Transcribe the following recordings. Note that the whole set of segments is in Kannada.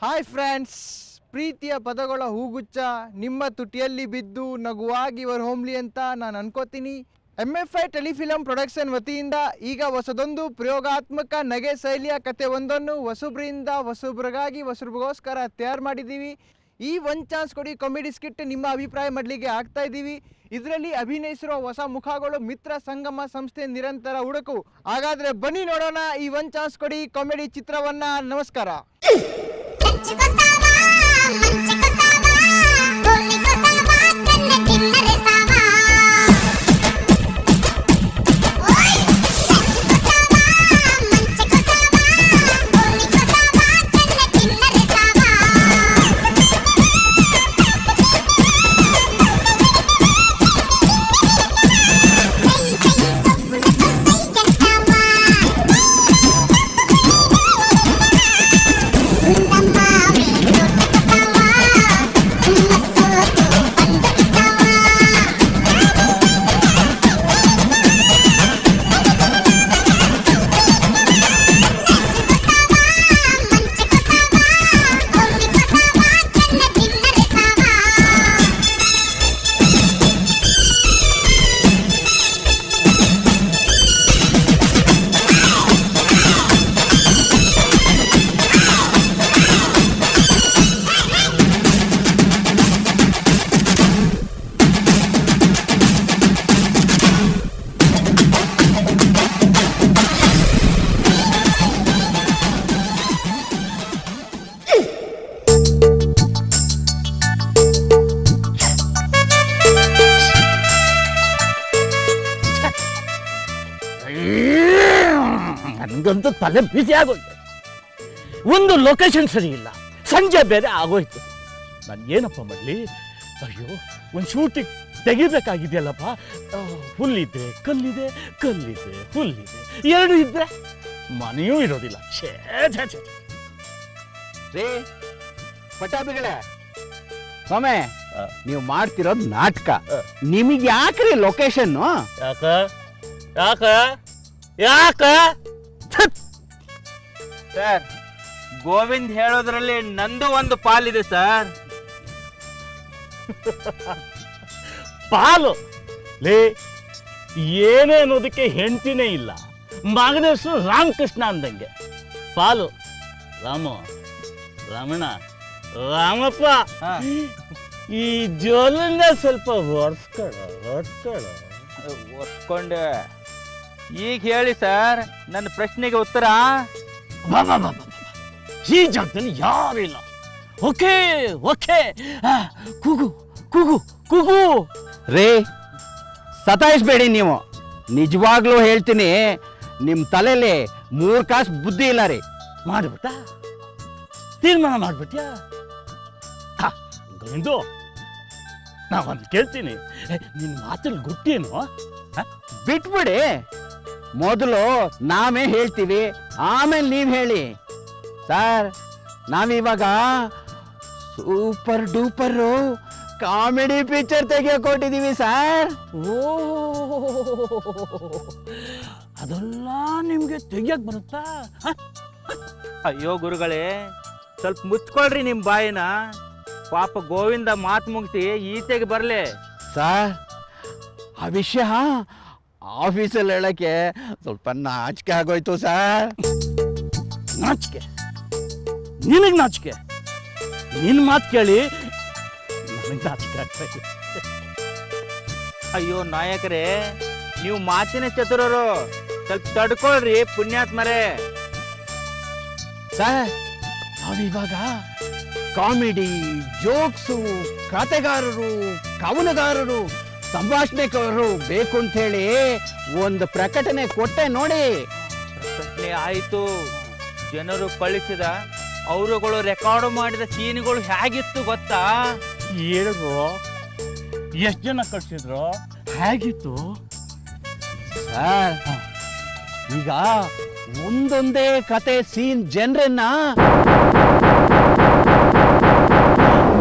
ಹಾಯ್ ಫ್ರೆಂಡ್ಸ್, ಪ್ರೀತಿಯ ಪದಗಳ ಹೂಗುಚ್ಚ ನಿಮ್ಮ ತುಟಿಯಲ್ಲಿ ಬಿದ್ದು ನಗುವಾಗಿ ಇವರ್ ಹೋಮ್ಲಿ ಅಂತ ನಾನು ಅನ್ಕೋತೀನಿ. MFI ಟೆಲಿಫಿಲಂ ಪ್ರೊಡಕ್ಷನ್ ವತಿಯಿಂದ ಈಗ ಹೊಸದೊಂದು ಪ್ರಯೋಗಾತ್ಮಕ ನಗೆ ಶೈಲಿಯ ಕತೆ ಒಂದನ್ನು ಹೊಸಬ್ರಿಗಾಗಿ ಹೊಸಬ್ರಿಗೋಸ್ಕರ ತಯಾರು ಮಾಡಿದ್ದೀವಿ. ಈ ಒನ್ ಚಾನ್ಸ್ ಕೊಡಿ ಕಾಮಿಡಿ ಸ್ಕಿಟ್ ನಿಮ್ಮ ಅಭಿಪ್ರಾಯ ಮಾಡಲಿಕ್ಕೆ ಆಗ್ತಾ ಇದ್ದೀವಿ. ಇದರಲ್ಲಿ ಅಭಿನಯಿಸಿರೋ ಹೊಸ ಮುಖಗಳು ಮಿತ್ರ ಸಂಗಮ ಸಂಸ್ಥೆ ನಿರಂತರ ಹುಡುಕು. ಹಾಗಾದ್ರೆ ಬನ್ನಿ ನೋಡೋಣ ಈ ಒನ್ ಚಾನ್ಸ್ ಕೊಡಿ ಕಾಮಿಡಿ ಚಿತ್ರವನ್ನ. ನಮಸ್ಕಾರ. ನನಗಂತೂ ತಲೆ ಬಿಸಿ ಆಗೋಯ್ತು. ಒಂದು ಲೊಕೇಶನ್ ಸರಿ ಇಲ್ಲ, ಸಂಜೆ ಬೇರೆ ಆಗೋಯ್ತು. ನಾನು ಏನಪ್ಪ ಮಾಡಲಿ? ಅಯ್ಯೋ, ಒಂದು ಶೂಟಿಂಗ್ ತೆಗಿಬೇಕಾಗಿದೆಯಲ್ಲಪ್ಪ. ಹುಲ್ಲಿದೆ, ಕಲ್ಲಿದೆ, ಕಲ್ಲಿದೆ, ಹುಲ್ಲಿದೆ, ಎರಡು ಇದ್ರೆ ಮನೆಯೂ ಇರೋದಿಲ್ಲ. ಛೇ ಛೇ ಛೇ. ರೇ ಪಟಾಭಿಗಳೇ, ಸ್ವಾಮಿ ನೀವು ಮಾಡ್ತಿರೋದು ನಾಟಕ. ನಿಮಗೆ ಯಾಕ್ರಿ ಲೊಕೇಶನ್? ಯಾಕ ಯಾಕ ಯಾಕ ಸರ್, ಗೋವಿಂದ್ ಹೇಳೋದ್ರಲ್ಲಿ ನಂದು ಒಂದು ಪಾಲಿದೆ ಸರ್. ಪಾಲು ಲೇ, ಏನೇ ಅನ್ನೋದಕ್ಕೆ ಹೆಂಡ್ತಿನೇ ಇಲ್ಲ. ಮಗನ ಹೆಸರು ರಾಮಕೃಷ್ಣ ಅಂದಂಗೆ. ಪಾಲು ರಾಮ, ರಮಣ, ರಾಮಪ್ಪ. ಈ ಜೋಲನ್ನ ಸ್ವಲ್ಪ ಒತ್ಕೊಂಡೆ. ಈಗ ಹೇಳಿ ಸರ್, ನನ್ನ ಪ್ರಶ್ನೆಗೆ ಉತ್ತರ. ಈ ಜಾಗದಲ್ಲಿ ಯಾರಿಲ್ಲ. ಓಕೆ ಓಕೆ, ಕೂಗು ಕೂಗು ಕೂಗು. ರೇ ಸತಾಯಿಸ್ಬೇಡಿ ನೀವು. ನಿಜವಾಗ್ಲೂ ಹೇಳ್ತೀನಿ, ನಿಮ್ಮ ತಲೆಯಲ್ಲಿ 3 ಕಾಸು ಬುದ್ಧಿ ಇಲ್ಲ ರೀ. ಮಾಡ್ಬಿಟ್ಟ, ತೀರ್ಮಾನ ಮಾಡ್ಬಿಟ್ಯಾ? ಗೋವಿಂದು, ನಾವೊಂದು ಕೇಳ್ತೀನಿ, ನಿನ್ನ ಮಾತಲ್ಲಿ ಗೊತ್ತೇನು? ಬಿಟ್ಬಿಡಿ. ಮೊದಲು ನಾವೇ ಹೇಳ್ತೀವಿ, ಆಮೇಲೆ ನೀವು ಹೇಳಿ. ಸರ್, ನಾವಿವಾಗ ಸೂಪರ್ ಡೂಪರ್ ಕಾಮಿಡಿ ಪಿಕ್ಚರ್ ತೆಗಿಯೋಕೊಟ್ಟಿದ್ದೀವಿ ಸರ್. ಓ, ಅದೆಲ್ಲ ನಿಮ್ಗೆ ತೆಗಿಯಕ್ ಬರುತ್ತಾ? ಅಯ್ಯೋ ಗುರುಗಳೇ, ಸ್ವಲ್ಪ ಮುಚ್ಕೊಳ್ರಿ ನಿಮ್ಮ ಬಾಯಿನ. ಪಾಪ ಗೋವಿಂದ ಮಾತು ಮುಗಿಸಿ ಈಚೆಗೆ ಬರಲಿ. ಸರ್, ಆ ವಿಷಯ ಆಫೀಸಲ್ಲಿ ಹೇಳಕ್ಕೆ ಸ್ವಲ್ಪ ನಾಚಿಕೆ ಆಗೋಯ್ತು ಸರ್. ನಾಚಿಕೆ? ನಿನಗೆ ನಾಚಿಕೆ? ನಿನ್ನ ಮಾತು ಕೇಳಿ ನನಗೆ ನಾಚಿಕೆ ಆಗ್ತಾ ಇದೆ. ಅಯ್ಯೋ ನಾಯಕರೇ, ನೀವು ಮಾತಿನ ಚತುರರು, ಸ್ವಲ್ಪ ತಡ್ಕೊಳ್ರಿ ಪುಣ್ಯಾತ್ಮರೇ. ಸರ್, ನಾವಿವಾಗ ಕಾಮಿಡಿ, ಜೋಕ್ಸು, ಕತೆಗಾರರು, ಕವನಗಾರರು, ಸಂಭಾಷಣೆಗಾರರು ಬೇಕು ಅಂತ ಹೇಳಿ ಒಂದು ಪ್ರಕಟಣೆ ಕೊಟ್ಟೆ ನೋಡಿ. ಪ್ರಶ್ನೆ ಆಯಿತು. ಜನರು ಕಳಿಸಿದ, ಅವರುಗಳು ರೆಕಾರ್ಡ್ ಮಾಡಿದ ಸೀನ್ಗಳು ಹೇಗಿತ್ತು ಗೊತ್ತಾ? ಹೇಳಿದ್ರು. ಎಷ್ಟು ಜನ ಕಳ್ಸಿದ್ರು? ಹೇಗಿತ್ತು? ಸರ್, ಈಗ ಒಂದೊಂದೇ ಕತೆ ಸೀನ್ ಜನರನ್ನ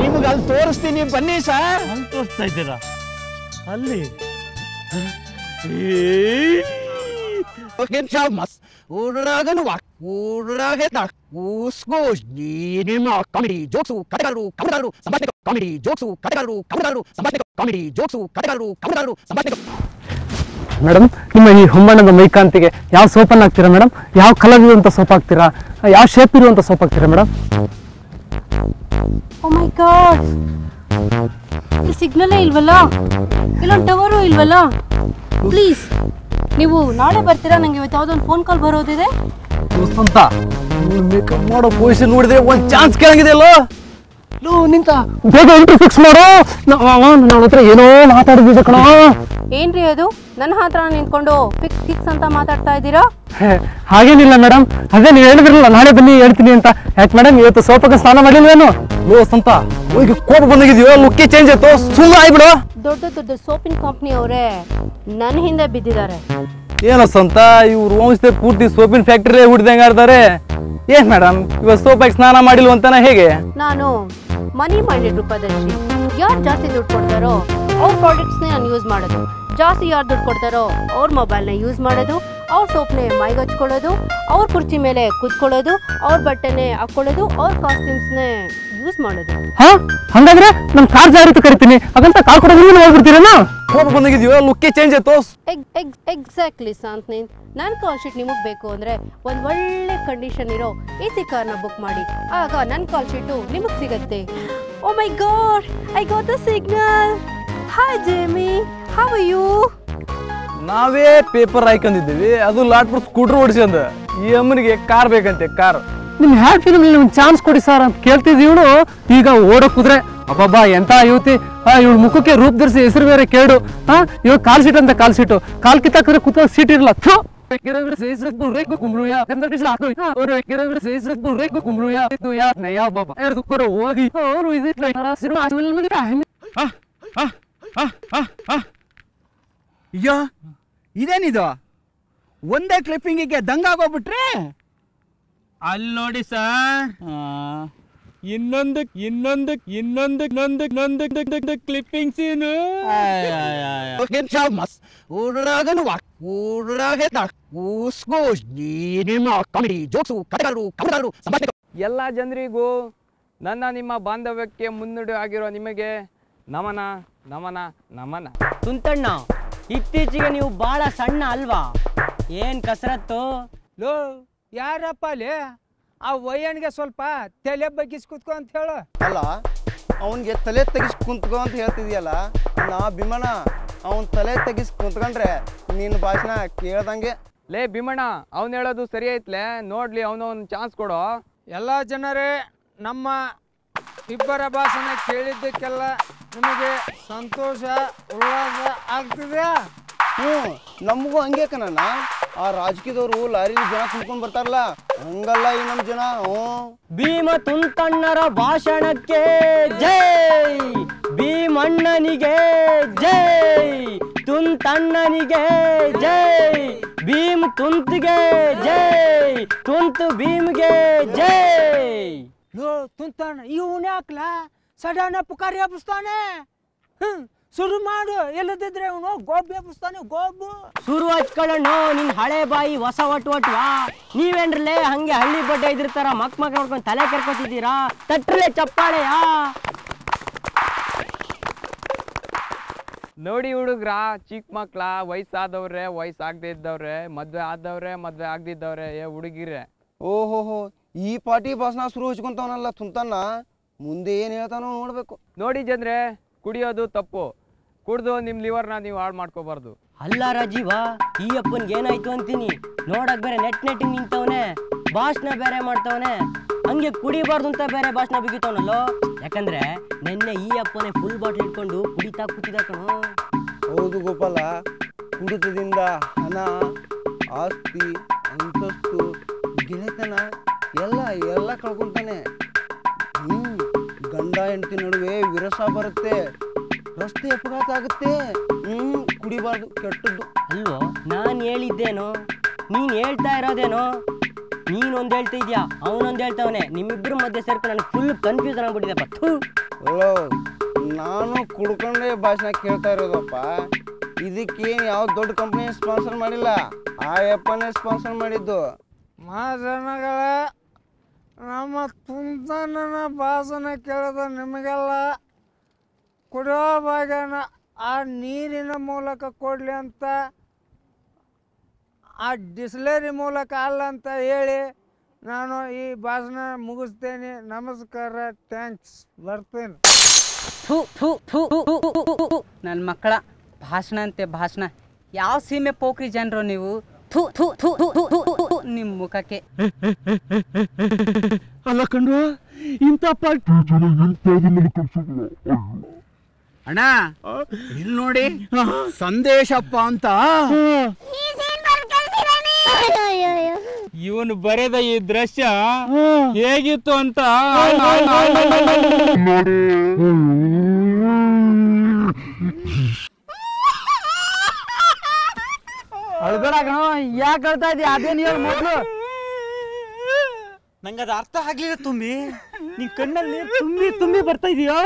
ನಿಮ್ಗೆ ಅಲ್ಲಿ ತೋರಿಸ್ತೀನಿ, ಬನ್ನಿ ಸರ್. ಅಲ್ಲಿ ತೋರಿಸ್ತಾ ಇದ್ದೀರಾ? ಅಲ್ಲಿ ಮಸ್ ಊರಾಗನು ಕಾಮಿಡಿ ಜೋಕ್ಸು ಕಥೆಗಾರರು ಕವನಗಾರರು ಸಂಭಾಷಣೆ ಕಾಮಿಡಿ ಜೋಕ್ಸು ಕಥೆಗಾರರು ಕವನಗಾರರು ಸಂಭಾಷಣೆ ಕಾಮಿಡಿ ಜೋಕ್ಸು ಕಥೆಗಾರರು ಕವನಗಾರರು ಸಂಭಾಷಣೆ. ಮೇಡಮ್, ನಿಮ್ಮ ಈ ಹೊಂಬಣ್ಣದ ಮೈಕಾಂತಿಗೆ ಯಾವ ಸೋಪನ್ನು ಹಾಕ್ತೀರಾ ಮೇಡಮ್? ಯಾವ ಕಲರ್ ಇರುವಂಥ ಸೋಪ್ ಹಾಕ್ತೀರಾ? ಯಾವ ಶೇಪ್ ಇರುವಂಥ ಸೋಪ್ ಹಾಕ್ತೀರಾ ಮೇಡಮ್? ಓ ಮೈ ಗಾಡ್, ಇಲ್ಲಿ ಸಿಗ್ನಲೇ ಇಲ್ವಲ್ಲ, ಇಲ್ಲೊಂದು ಟವರು ಇಲ್ವಲ್ಲ. ಪ್ಲೀಸ್ ನೀವು ನಾಳೆ ಬರ್ತೀರಾ? ನಂಗೆ ಇವತ್ತು ಯಾವುದೊಂದು ಫೋನ್ ಕಾಲ್ ಬರೋದಿದೆ. ಅಂತ ಮೇಕಪ್ ಮಾಡೋ ಪೊಸಿಷನ್ ನೋಡಿದ್ರೆ ಒಂದು ಚಾನ್ಸ್ ಕೇಳಂಗಿದೆಯಲ್ಲ. ನಿಂತ ಬೇಗ ಎಂಟ್ರಿ ಫಿಕ್ಸ್ ಮಾಡು. ನನ್ನ ಹತ್ರ ಏನೋ ಮಾತಾಡಿದ್ದೆ ಕಣ. ಏನ್ರಿ ಅದು ನನ್ನ ಹತ್ರ ನಿಂತ್ಕೊಂಡು ಫಿಕ್ಸ್ ಫಿಕ್ಸ್ ಅಂತ ಮಾತಾಡ್ತಾ ಇದ್ದೀರಾ? ಹಾಗೇನಿಲ್ಲ ಮೇಡಮ್, ಅದೇ ನೀವು ಹೇಳಿದ್ರಲ್ಲ ನಾಳೆ ಬನ್ನಿ ಹೇಳ್ತೀನಿ ಅಂತ. ಯಾಕೆ ಮೇಡಮ್ ಇವತ್ತು ಸೋಪಕ್ಕೆ ಸ್ನಾನ ಮಾಡಿಲ್ವೇನು? ಲೋಸ್ ಅಂತ ಹೋಗಿ ಕೋಪ ಬಂದಾಗಿದೆಯೋ, ಲುಕ್ಕೇ ಚೇಂಜ್ ಆಯ್ತು, ಸುಳ್ಳು ಆಗ್ಬಿಡು. ದೊಡ್ಡ ದೊಡ್ಡ ಸೋಪಿನ ಕಂಪ್ನಿ ಅವರೇ ನನ್ನ ಹಿಂದೆ ಬಿದ್ದಿದ್ದಾರೆ. ಏನೋ ಸಂತ, ಇವ್ರು ವಂಶದ ಪೂರ್ತಿ ಸೋಪಿನ ಫ್ಯಾಕ್ಟರಿ ಹುಡ್ದಂಗೆ ಆಡ್ತಾರೆ. ಏನ್ ಮೇಡಮ್ ಇವತ್ತು ಸೋಪಾಗಿ ಸ್ನಾನ ಮಾಡಿಲ್ವ ಅಂತಾನ ಹೇಗೆ? ನಾನು ಮನಿ ಮೈಂಡೆಡ್ ರೂಪದರ್ಶಿ. ಯಾರು ಜಾಸ್ತಿ ದುಡ್ಡು ಕೊಡ್ತಾರೋ ಅವ್ರ ಪ್ರಾಡಕ್ಟ್ಸ್ನೇ ನಾನು ಯೂಸ್ ಮಾಡೋದು. ಜಾಸ್ತಿ ಯಾರು ದುಡ್ಡು ಕೊಡ್ತಾರೋ ಅವ್ರ ಮೊಬೈಲ್ನ ಯೂಸ್ ಮಾಡೋದು, ಅವ್ರ ಸೋಪ್ನೇ ಮೈಗೆ ಹಚ್ಕೊಳ್ಳೋದು, ಅವ್ರ ಕುರ್ಚಿ ಮೇಲೆ ಕೂತ್ಕೊಳ್ಳೋದು, ಅವ್ರ ಬಟ್ಟೆನೇ ಹಾಕೊಳ್ಳೋದು, ಅವ್ರ ಕಾಸ್ಟ್ಯೂಮ್ಸ್ನೇ ಯೂಸ್ ಮಾಡೋದು. ಹಾ, ಹಂಗಾದ್ರೆ ನಾನು ಕಾರ್ ಜಾರಿತು ಕರಿತೀನಿ, ಹಾಗಂತ ಕಾರ್ ಕೊಡೋದು ನೀವು ಹೋಗ್ಬಿಡ್ತೀರೇನೋ? ಕೋಪ ಬಂದಾಗಿದೆಯೋ, ಲುಕ್ಕೇ ಚೇಂಜ್ ಆಯ್ತು. ಎಕ್ಸಾಕ್ಟ್ಲಿ ಸಾಂತ್ನಿನ್, ನನ್ನ ಕಾಲ್ ಶೀಟ್ ನಿಮಗೆ ಬೇಕು ಅಂದರೆ ಒಂದು ಒಳ್ಳೆ ಕಂಡೀಷನ್ ಇರೋ AC ಕಾರ್ನ ಬುಕ್ ಮಾಡಿ, ಆಗ ನನ್ನ ಕಾಲ್ ಶೀಟು ನಿಮಗೆ ಸಿಗತ್ತೆ. Oh my god, I got the signal. Hi Jamie, how are you? ನಾವೇ ಪೇಪರ್ ಹಾಕೊಂಡಿದ್ದೀವಿ, ಅದು ಲಾಟ್ಪುರ್ ಸ್ಕೂಟರ್ ಓಡಿಸ್ಕೊಂಡ. ಈ ಅಮ್ಮನಿಗೆ ಕಾರ್ ಬೇಕಂತೆ, ಕಾರ್. ನಿಮ್ ಹ್ಯಾಡ್ ಫಿಲ್ಮ್ ನಿಮ್ಗೆ ಚಾನ್ಸ್ ಕೊಡಿ ಸರ್ ಅಂತ ಕೇಳ್ತಿದ್ವಿ. ಇವಳು ಈಗ ಓಡೋ ಕುದ್ರೆ ಅಬ್ಬಬ್ಬಾ ಎಂತ ಯುವತಿ. ಇವಳು ಮುಖಕ್ಕೆ ರೂಪ ಧರಿಸಿ ಹೆಸರು ಬೇರೆ ಕೇಳು. ಇವಾಗ ಕಾಲ್ ಸೀಟ್ ಅಂತ ಕಾಲ್ ಸೀಟು, ಕಾಲ್ ಕಿತ್ತಾಕಿದ್ರೆ ಕೂತ ಸೀಟ್ ಇರಲ್ಲ. ಅಯ್ಯೋ ಇದೇನಿದು, ಒಂದೇ ಕ್ಲಿಪ್ಪಿಂಗಿಗೆ ದಂಗಾಗೋಗ್ಬಿಟ್ರೆ. ಅಲ್ಲಿ ನೋಡಿ ಸರ್, ಇನ್ನೊಂದು ಕ್ಲಿಪ್ಪಿಂಗ್ ಸೀನು. ಎಲ್ಲ ಜನರಿಗೂ ನನ್ನ ನಿಮ್ಮ ಬಾಂಧವ್ಯಕ್ಕೆ ಮುನ್ನುಡಿ ಆಗಿರೋ ನಿಮಗೆ ನಮನ ನಮನ ನಮನ. ತುಂತಣ್ಣ, ಇತ್ತೀಚೆಗೆ ನೀವು ಬಹಳ ಸಣ್ಣ ಅಲ್ವಾ? ಏನ್ ಕಸರತ್ತು? ಲೋ ಯಾರಪ್ಪ ಅಲ್ಲಿ ಆ ವಯ್ಯಣ್ಗೆ ಸ್ವಲ್ಪ ತಲೆ ಬಗ್ಗಿಸಿ ಕುತ್ಕೊ ಅಂತ ಹೇಳು. ಅಲ್ಲ, ಅವನಿಗೆ ತಲೆ ತೆಗಿಸ್ ಕುಂತ್ಕೊ ಅಂತ ಹೇಳ್ತಿದ್ಯಲ್ಲ ನಾ ಭೀಮಣ್ಣ. ಅವನ್ ತಲೆ ತೆಗಿಸ್ ಕುಂತ್ಕೊಂಡ್ರೆ ನಿನ್ನ ಭಾಷಣ ಕೇಳ್ದಂಗೆ. ಲೇ ಭೀಮಣ್ಣ, ಅವ್ನು ಹೇಳೋದು ಸರಿ ಐತ್ಲೆ, ನೋಡ್ಲಿ ಅವನೊಂದು ಚಾನ್ಸ್ ಕೊಡೋ. ಎಲ್ಲ ಜನರೇ, ನಮ್ಮ ಇಬ್ಬರ ಭಾಷಣ ಕೇಳಿದ್ದಕ್ಕೆಲ್ಲ ನಿಮಗೆ ಸಂತೋಷ ಉಲ್ಲಾಸ ಆಗ್ತಿದೆ? ನಮಗೂ ಹಂಗೆ ಕಣಣ್ಣ. ಆ ರಾಜಕೀಯದವರು ಲಾರಿಲಿ ಜನ ತುಂಬ್ಕೊಂಡ್ ಬರ್ತಾರಲ್ಲ, ಹಂಗಲ್ಲ ಈ ನಮ್ ಜನ. ಭೀಮ ತುಂತಣ್ಣರ ಭಾಷಣಕ್ಕೆ ಜೈ, ಭೀಮಣ್ಣನಿಗೆ ಜೈ, ತುಂತಣ್ಣನಿಗೆ ಜೈ, ಭೀಮ್ ತುಂತಿಗೆ ಜೈ, ತುಂತು ಭೀಮ್ಗೆ ಜೈ. ಲೋ ತುಂತಣ್ಣ, ಇವನು ಯಾಕಲ ಸಡನ್ ಪುಕಾರಿ ಹಬ್ಬಿಸ್ತಾನೆ? ಶುರು ಮಾಡು, ಎಲ್ಲದಿದ್ರೆ ಇವನು ಗೋಬಿ ಹಬ್ಬಿಸ್ತಾನೆ, ಗೋಬು. ಶುರು ಹಚ್ಕೊಳ್ಳೋಣ ನಿನ್ ಹಳೆ ಬಾಯಿ ಹೊಸ ಒಟ್ವಾ. ನೀವೇನ್ರಲ್ಲೇ ಹಂಗೆ ಹಳ್ಳಿ ಬಡ್ಡೆ ಇದಿರ್ತಾರ ಮಕ್ ನೋಡ್ಕೊಂಡು ತಲೆ ಕೆರ್ಕೊತಿದ್ದೀರಾ? ತಟ್ರಲೆ ಚಪ್ಪಾಳೆಯಾ? ನೋಡಿ ಹುಡುಗ್ರ, ಚಿಕ್ಕ ಮಕ್ಳ, ವಯಸ್ಸಾದವ್ರೆ, ವಯಸ್ಸಾಗದೆ ಇದ್ದವ್ರೆ, ಮದ್ವೆ ಆದವ್ರೆ, ಮದ್ವೆ ಆಗದಿದ್ದವ್ರೆ, ಹುಡುಗಿರೆ. ಓಹೋಹೋ, ಈ ಪಾರ್ಟಿ ಭಾಷಣ ಶುರು ಹಚ್ಕೊಂತವನಲ್ಲ ತುಂತಣ್ಣ. ಮುಂದೆ ಏನ್ ಹೇಳ್ತಾನೋ ನೋಡ್ಬೇಕು. ನೋಡಿ ಜನ್ರೆ, ಕುಡಿಯೋದು ತಪ್ಪು. ಕುಡ್ದು ನಿಮ್ ಲಿವರ್ನ ನೀವು ಹಾಳು ಮಾಡ್ಕೋಬಾರ್ದು. ಅಲ್ಲ ರಾಜೀವ, ಈ ಅಪ್ಪನ್ಗೆ ಏನಾಯ್ತು ಅಂತೀನಿ. ನೋಡಕ್ ಬೇರೆ ನೆಟ್ಟಿಗೆ ನಿಂತವನೆ, ಭಾಷಣ ಬೇರೆ ಮಾಡ್ತವನೆ, ಹಂಗೆ ಕುಡಿಬಾರ್ದು ಅಂತ ಬೇರೆ ಭಾಷಣ ಬಿಗಿತವನಲ್ಲೋ. ಯಾಕಂದ್ರೆ ನಿನ್ನೆ ಈ ಅಪ್ಪನೇ ಫುಲ್ ಬಾಟ್ಲ್ ಇಟ್ಕೊಂಡು ಕುಡಿತಾ ಕೂತಿದ್ದ ಕಣೋ. ಹೌದು ಗೋಪಾಲ, ಕುಡಿತದಿಂದ ಹಣ, ಆಸ್ತಿ, ಅಂತಸ್ತು, ಗೆಳೆತನ ಎಲ್ಲ ಕಳ್ಕೊಂತಾನೆ. ಗಂಡ ಹೆಂಡತಿ ನಡುವೆ ವಿರಸ ಬರುತ್ತೆ, ರಸ್ತೆ ಅಪಘಾತ ಆಗುತ್ತೆ. ಕುಡಿಬಾರ್ದು, ಕೆಟ್ಟದ್ದು. ಅಲ್ವೋ, ನಾನು ಹೇಳಿದ್ದೇನೋ, ನೀನ್ ಹೇಳ್ತಾ ಇರೋದೇನೋ. ನೀನೊಂದು ಹೇಳ್ತಾ ಇದೀಯಾ, ಅವನೊಂದು ಹೇಳ್ತಾವನೆ, ನಿಮ್ಮಿಬ್ಬರ ಮಧ್ಯೆ ಸೇರ್ಕೊಂಡು ನನಗೆ ಫುಲ್ ಕನ್ಫ್ಯೂಷನ್ ಆಗ್ಬಿಟ್ಟಿದೆಪ್ಪ. ಅಲ್ಲೋ, ನಾನು ಕುಡ್ಕೊಂಡೇ ಭಾಷಣ ಕೇಳ್ತಾ ಇರೋದಪ್ಪ. ಇದಕ್ಕೇನು ಯಾವ ದೊಡ್ಡ ಕಂಪ್ನಿ ಸ್ಪಾನ್ಸರ್ ಮಾಡಿಲ್ಲ, ಆ ಅಪ್ಪನೇ ಸ್ಪಾನ್ಸರ್ ಮಾಡಿದ್ದು. ಮಹಾಜನಗಳ ನಮ್ಮ ತುಂತನ ಭಾಷಣ ಕೇಳಿದ ನಿಮಗೆಲ್ಲ ಕುಡಿಯೋ ಭಾಗ್ಯನ ಆ ನೀರಿನ ಮೂಲಕ ಕೊಡಲಿ ಅಂತ, ಆ ಡಿಸ್ಲರಿ ಮೂಲಕ ಅಲ್ಲ ಅಂತ ಹೇಳಿ ನಾನು ಈ ಭಾಷಣ ಮುಗಿಸ್ತೇನೆ. ನಮಸ್ಕಾರ, ಥ್ಯಾಂಕ್ಸ್, ಬರ್ತೇನೆ. ನನ್ನ ಮಕ್ಕಳ ಭಾಷಣ ಅಂತೆ ಭಾಷಣ. ಯಾವ ಸೀಮೆ ಪೋಖ್ರಿ ಜನರು ನೀವು? ಥು ಥು ಥು ಥು ಥು ಥು ನಿಮ್ಮ ಮುಖಕ್ಕೆ. ಅಲ್ಲ ಕಂಡು ಇಂಥ ಅಣ್ಣ ಇಲ್ಲಿ ನೋಡಿ, ಸಂದೇಶಪ್ಪ ಅಂತ ಇವನು ಬರೆದ ಈ ದೃಶ್ಯ ಹೇಗಿತ್ತು ಅಂತ ಅಳ್ಬೇಡ ಕಣೋ, ಯಾಕೆ ಅಳ್ತಾ ಇದೀಯ? ಅದೇನು ಹೇಳು ಮೊದಲು. ನಂಗೆ ಅದು ಅರ್ಥ ಆಗ್ಲಿಲ್ಲ ತುಂಬಿ. ನಿನ್ ಕಣ್ಣಲ್ಲಿ ತುಂಬಿ ತುಂಬಿ ಬರ್ತಾ ಇದೀಯಾ?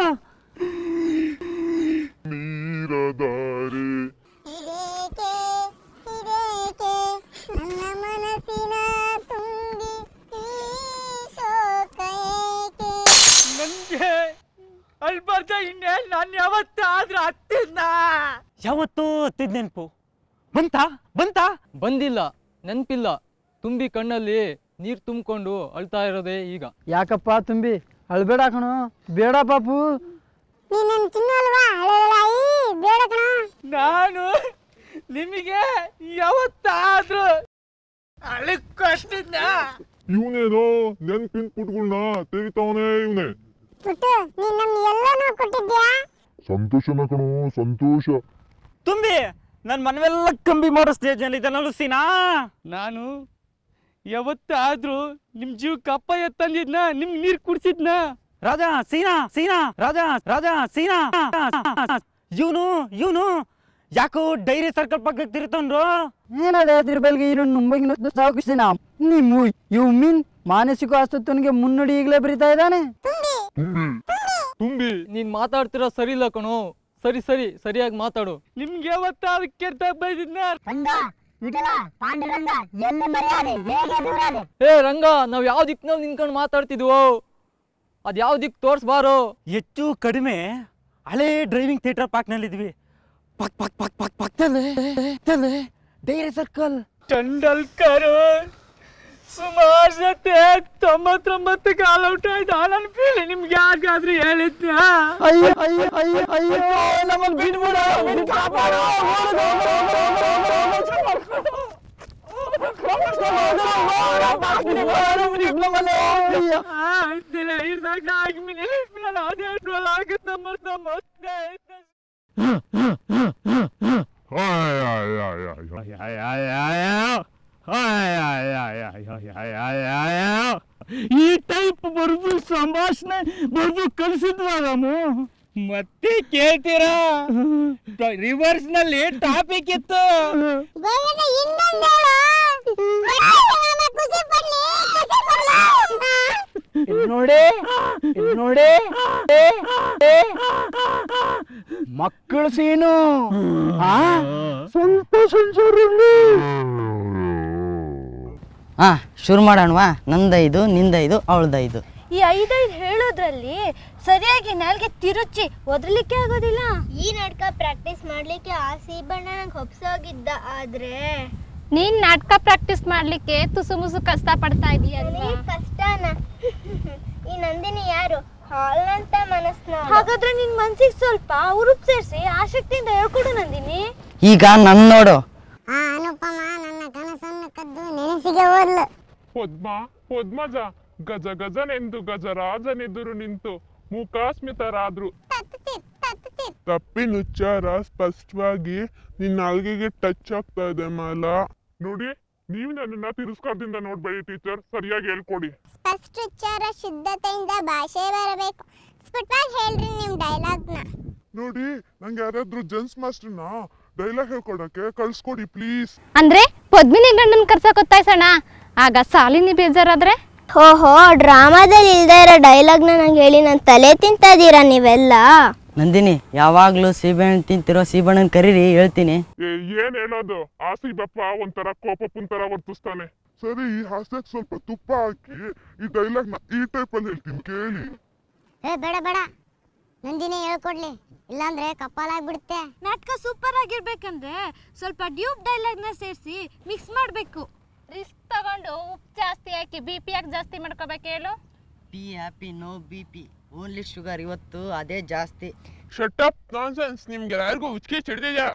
ನನ್ಗೆ ಅಳ್ಬಾರ್ದ ಇನ್ನೇ. ನಾನು ಯಾವತ್ತಾದ್ರೂ ಹತ್ತಿದ್ನ? ಯಾವತ್ತೂ ಹತ್ತಿದ್ ನೆನ್ಪು ಬಂತಾ? ಬಂದಿಲ್ಲ, ನೆನಪಿಲ್ಲ. ತುಂಬಿ ಕಣ್ಣಲ್ಲಿ ನೀರು ತುಂಬಿಕೊಂಡು ಅಳ್ತಾ ಇರೋದೇ ಈಗ. ಯಾಕಪ್ಪ ತುಂಬಿ ಅಳ್ಬೇಡ ಕಣೋ, ಬೇಡ ಪಾಪು. ನಾನು ನಿಮಗೆ ಯಾವತ್ತಾದ್ರೂ ಅಳಕ್ಕೊಟ್ಟಿದ್ನ? ಇವನೇನೋ ನೆನ್ಪಿನ ಪುಟ್ಗಳನ್ನ ತೆಗಿತಾವನೆ ಇವನೇ. ಸಂತೋಷನ ಕಣೋ, ಸಂತೋಷ. ತುಂಬಿ ನನ್ನ ಮನವೆಲ್ಲ ಕಂಬಿ ಮಾಡೋ ಸ್ಟೇಜಲ್ಲಿ ಇದನ್ನಲ್ಲ ಸೀನಾ. ನಾನು ಯಾವತ್ತಾದ್ರೂ ನಿಮ್ ಜೀವಕ್ಕೆ ಅಪ್ಪಯ್ಯ ತಂದಿದ್ನ, ನಿಮ್ಗೆ ನೀರು ಕುಡ್ಸಿದ್ನ? ರಾಜಾ ಸೀನಾ ರಾಜಾ ಇವನು ಯಾಕೋ ಡೈರಿ ಸರ್ಕಲ್ ಪಕ್ಕಕ್ಕೆ ತಿರುತ್ತನ್ರು. ಏನಾದೆ ತಿರುಬಲ್ಗೆ ಇರೋ ಮುಂಬೈಗಿನ ಸಾಕಿಸ್ತೀನ ನಿಮ್ಮ ಇವ್ ಮೀನ್ ಮಾನಸಿಕ ಅಸ್ತಿತ್ವನಿಗೆ ಮುನ್ನಡಿ ಈಗಲೇ ಬರಿತಾ ಇದ್ದಾನೆ. ತುಂಬಿ ನೀನ್ ಮಾತಾಡ್ತಿರೋ ಸರಿ ಇಲ್ಲ ಕಣೋ. ಸರಿಯಾಗಿ ಮಾತಾಡು. ನಿಮ್ಗೆ ಯಾವತ್ತಾದ್ರೂ ಕೆಟ್ಟ ಬೈದಿದ್ನ? ಏ ರಂಗ, ನಾವ್ ಯಾವ ದಿಕ್ಕಿನಲ್ಲಿ ನಿಂತ್ಕೊಂಡು ಮಾತಾಡ್ತಿದ್ವೋ ಅದ್ ಯಾವ ದಿಕ್ ತೋರ್ಸ್ಬಾರೋ. ಹೆಚ್ಚು ಕಡಿಮೆ ಹಳೆ ಡ್ರೈವಿಂಗ್ ಥಿಯೇಟರ್ ಪಾರ್ಕ್ನಲ್ಲಿದ್ವಿ. ಪಕ್ಕದಲ್ಲಿ ಡೈರಿ ಸರ್ಕಲ್. ಟಂಡಲ್ಕರ್ ಸುಮಾರು ಜೊತೆ 99 ಕಾಲ್ ಔಟ್ ಆಯ್ತು. ನನ್ನ ಫೀಲ್ ನಿಮ್ಗೆ ಯಾರಿಗಾದ್ರೂ ಹೇಳಿದ್ನ? ಅಯ್ಯೋ ನಮಗ್ ಬಿಡ್ಬಿಡ. ಈ ಟೈಪ್ ಬರೆದು ಸಂಭಾಷಣೆ ಬರೆದು ಕಳಿಸಿದ್ವಾ ರಾಮು? ಮತ್ತೆ ಕೇಳ್ತೀರಾ? ರಿವರ್ಸ್ ನಲ್ಲಿ ಟಾಪಿಕ್ ಇತ್ತು. ನೋಡಿ ಮಕ್ಕಳು ಸೀನು ಶುರು ಮಾಡೋಣವಾ? ನಂದೈದು, ನಿಂದೈದು, ಅವಳದೈದು. ಈ 5 ಹೇಳೋದ್ರಲ್ಲಿ ಸರಿಯಾಗಿ ನಾಲ್ಗೆ ತಿರುಚಿ ಒದರ್ಲಿಕ್ಕೆ ಆಗೋದಿಲ್ಲ. ಈ ನಾಟಕ ಪ್ರಾಕ್ಟೀಸ್ ಮಾಡ್ಲಿಕ್ಕೆ ಆ ಸೀಬಣ್ಣ ನಂಗೆ ಹೊಪ್ಸೋಗಿದ್ದ. ಆದ್ರೆ ನೀನ್ ನಾಟಕ ಪ್ರಾಕ್ಟೀಸ್ ಮಾಡ್ಲಿಕ್ಕೆ ತುಸು ಮುಸು ಕಷ್ಟ ಪಡ್ತಾ ಇದೀಯಲ್ವಾ? ಕಷ್ಟನ? ಈ ನಂದಿನಿ ಯಾರು? ಹಾಲ್ನಂತ ಮನಸ್ನ. ಹಾಗಾದ್ರೆ ನಿನ್ ಮನ್ಸಿಗೆ ಸ್ವಲ್ಪ ಉರುಪ್ ಸೇರಿಸಿ ಆಸಕ್ತಿಯಿಂದ ಹೇಳ್ಕೊಡು ನಂದಿನಿ. ಈಗ ನನ್ ನೋಡು. ಆ ಅನುಪಮ ನನ್ನ ಕನಸನ್ನು ಕದ್ದು ನೆನೆಸಿಗೆ ಹೋದ್ಲು. ಪದ್ಮಜ ಗಜನೆಂದು ಗಜರಾಜನೆದುರು ನಿಂತು ಮೂಕಾಸ್ಮಿತರಾದ್ರು. ತಪ್ಪಿನುಚ್ಚಾರ ಸ್ಪಷ್ಟವಾಗಿ ನಿನ್ನ ನಾಲ್ಗೆಗೆ ಟಚ್ ಆಗ್ತಾ ಇದೆ ಮಾಲ. ನೋಡಿ, ನೀವು ನನ್ನನ್ನ ತಿರಸ್ಕಾರದಿಂದ ನೋಡ್ಬೇಡಿ ಟೀಚರ್, ಸರಿಯಾಗಿ ಹೇಳ್ಕೊಡಿ. ಸ್ಪಷ್ಟ ಉಚ್ಚಾರ, ಶುದ್ಧತೆಯಿಂದ ಭಾಷೆ ಬರಬೇಕು. ಸ್ಪಷ್ಟವಾಗಿ ಹೇಳ್ರಿ ನಿಮ್ ಡೈಲಾಗ್ನ. ನೋಡಿ, ನಂಗೆ ಯಾರಾದ್ರೂ ಜೆನ್ಸ್ ಮಾಸ್ಟರ್ನ ಡೈಲಾಗ್ ಹೇಳ್ಕೊಡಕ್ಕೆ ಕಳ್ಸ್ಕೊಡಿ ಪ್ಲೀಸ್. ಅಂದ್ರೆ ಪದ್ಮಿನಿ ಗಂಡನ್ ಕರ್ಸಕ್ ಒತ್ತಾಯ್ಸೋಣ, ಆಗ ಸಾಲಿನಿ ಬೇಜಾರಾದ್ರೆ? ಓಹೋ, ಡ್ರಾಮಾದಲ್ಲಿ ಇಲ್ದೇ ಇರೋ ಡೈಲಾಗ್ನ ನಂಗೆ ಹೇಳಿ ನನ್ನ ತಲೆ ತಿಂತಾ ಇದೀರಾ ನೀವೆಲ್ಲ? ನಂದಿನಿ ಯಾವಾಗ್ಲೂ ಸೀಬೆಹಣ್ಣು ತಿಂತಿರೋ ಸೀಬಣ್ಣನ್ ಕರೀರಿ ಹೇಳ್ತೀನಿ. ಏನ್ ಹೇಳೋದು ಆ ಸೀಬಪ್ಪ ಒಂಥರ ಕೋಪಪ್ಪನ್ ತರ ವರ್ತಿಸ್ತಾನೆ. ಸರಿ ಹಾಸ್ಯಕ್ ಸ್ವಲ್ಪ ತುಪ್ಪ ಹಾಕಿ ಈ ಡೈಲಾಗ್ ನ ಈ ಟೈಪ್ ಅಲ್ಲಿ ಹೇಳ್ತೀನಿ ಕೇಳಿ. ಬೇಡ ಬೇಡ ನಂದಿನಿ ಹೇಳ್ಕೊಡ್ಲಿ, ಇಲ್ಲಾಂದ್ರೆ ಕಪ್ಪಾಲಾಗ್ಬಿಡುತ್ತೆ. ನಾಟಕ ಸೂಪರ್ ಆಗಿರ್ಬೇಕಂದ್ರೆ ಸ್ವಲ್ಪ ಡ್ಯೂಪ್ ಡೈಲಾಗ್ ನ ಸೇರಿಸಿ ಮಿಕ್ಸ್ ಮಾಡ್ಬೇಕು. ರಿಸ್ಕ್ ತಗೊಂಡು ಉಪ್ಪು ಜಾಸ್ತಿ ಹಾಕಿ BP ಯಾಕೆ ಜಾಸ್ತಿ ಮಾಡ್ಕೋಬೇಕು ಹೇಳು? Be happy no BP, only sugar. ಇವತ್ತು ಅದೇ ಜಾಸ್ತಿ. Shut up nonsense. ನಿಮ್ಗೆ ಯಾರಿಗೂ ಉಚ್ಕೆ ಚಿಡ್ದಿದ್ಯಾ?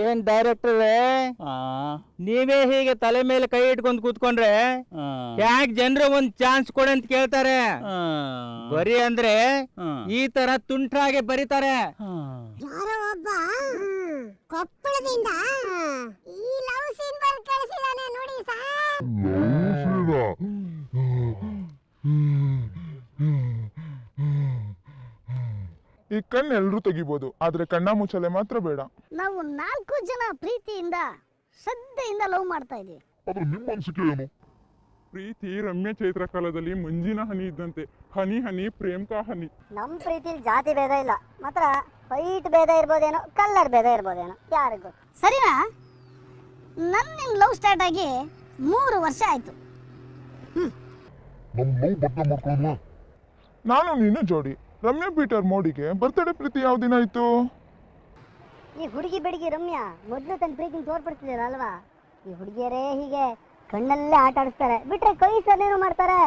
ಏನ್ ಡೈರೆಕ್ಟರೇ, ನೀವೇ ಹೀಗೆ ತಲೆ ಮೇಲೆ ಕೈ ಇಟ್ಕೊಂಡ್ ಕೂತ್ಕೊಂಡ್ರೆ ಯಾಕೆ ಜನರು ಒಂದ್ ಚಾನ್ಸ್ ಕೊಡಿ ಅಂತ ಕೇಳ್ತಾರೆ. ಬರಿ ಅಂದ್ರೆ ಈ ತರ ತುಂಟ್ರಾಗೆ ಬರೀತಾರೆ. ಯಾರೋ ಒಬ್ಬ ಕೊಪ್ಪಳದಿಂದ ಈ ಲವ್ ಸೀನ್ ಬರ್ ಕಳಿಸಿದಾನೆ ನೋಡಿ ಸರ್. ಈ ಕಣ್ಣು ಎಲ್ರೂ ತೆಗಿಬಹುದು, ಆದ್ರೆ ಕಣ್ಣ ಮುಚ್ಚಲೆ ಮಾತ್ರ ಬೇಡ. ನಾವು 4 ಜನ ಪ್ರೀತಿಯಿಂದ ಶ್ರದ್ಧೆಯಿಂದ ಲವ್ ಮಾಡ್ತಾ ಇದೀವಿ. ಅದು ನಿಮ್ಮ ಅನಿಸಿಕೆ ಏನು? ಪ್ರೀತಿ ರಮ್ಯ ಚೈತ್ರ ಕಾಲದಲ್ಲಿ ಮಂಜಿನ ಹನಿ ಇದ್ದಂತೆ, ಹನಿ ಹನಿ ಪ್ರೇಮ್ ಕಾ ಹನಿ. ನಮ್ ಪ್ರೀತಿಲಿ ಜಾತಿ ಭೇದ ಇಲ್ಲ, ಮಾತ್ರ ಹೈಟ್ ಭೇದ ಇರ್ಬೋದೇನೋ, ಕಲರ್ ಭೇದ ಇರ್ಬೋದೇನೋ, ಯಾರಿಗ್ ಗೊತ್ತು. ಸರಿನಾ? ನನ್ನ ಲವ್ ಸ್ಟಾರ್ಟ್ ಆಗಿ 3 ವರ್ಷ ಆಯ್ತು. ನಾನು ನೀನು ಜೋಡಿ. ರಮ್ಯಾ ಪೀಟರ್ ಮೋಡಿಗೆ ಬರ್ತ್ಡೇ ಪ್ರೀತಿ ಯಾವ ದಿನ ಆಯ್ತು? ಈ ಹುಡುಗಿ ಬೆಡಿಗೆ ರಮ್ಯಾ ಮೊದಲು ತನ್ನ ಪ್ರೀತಿನ ತೋರ್ಪಡಿಸ್ಲಿಲ್ಲ ಅಲ್ವಾ? ಈ ಹುಡುಗಿಯರೇ ಹೀಗೆ ಕಣ್ಣಲ್ಲೇ ಆಟ ಆಡಿಸ್ತಾರೆ, ಬಿಟ್ರೆ ಕೈ ಸನ್ನೇನು ಮಾಡ್ತಾರೆ.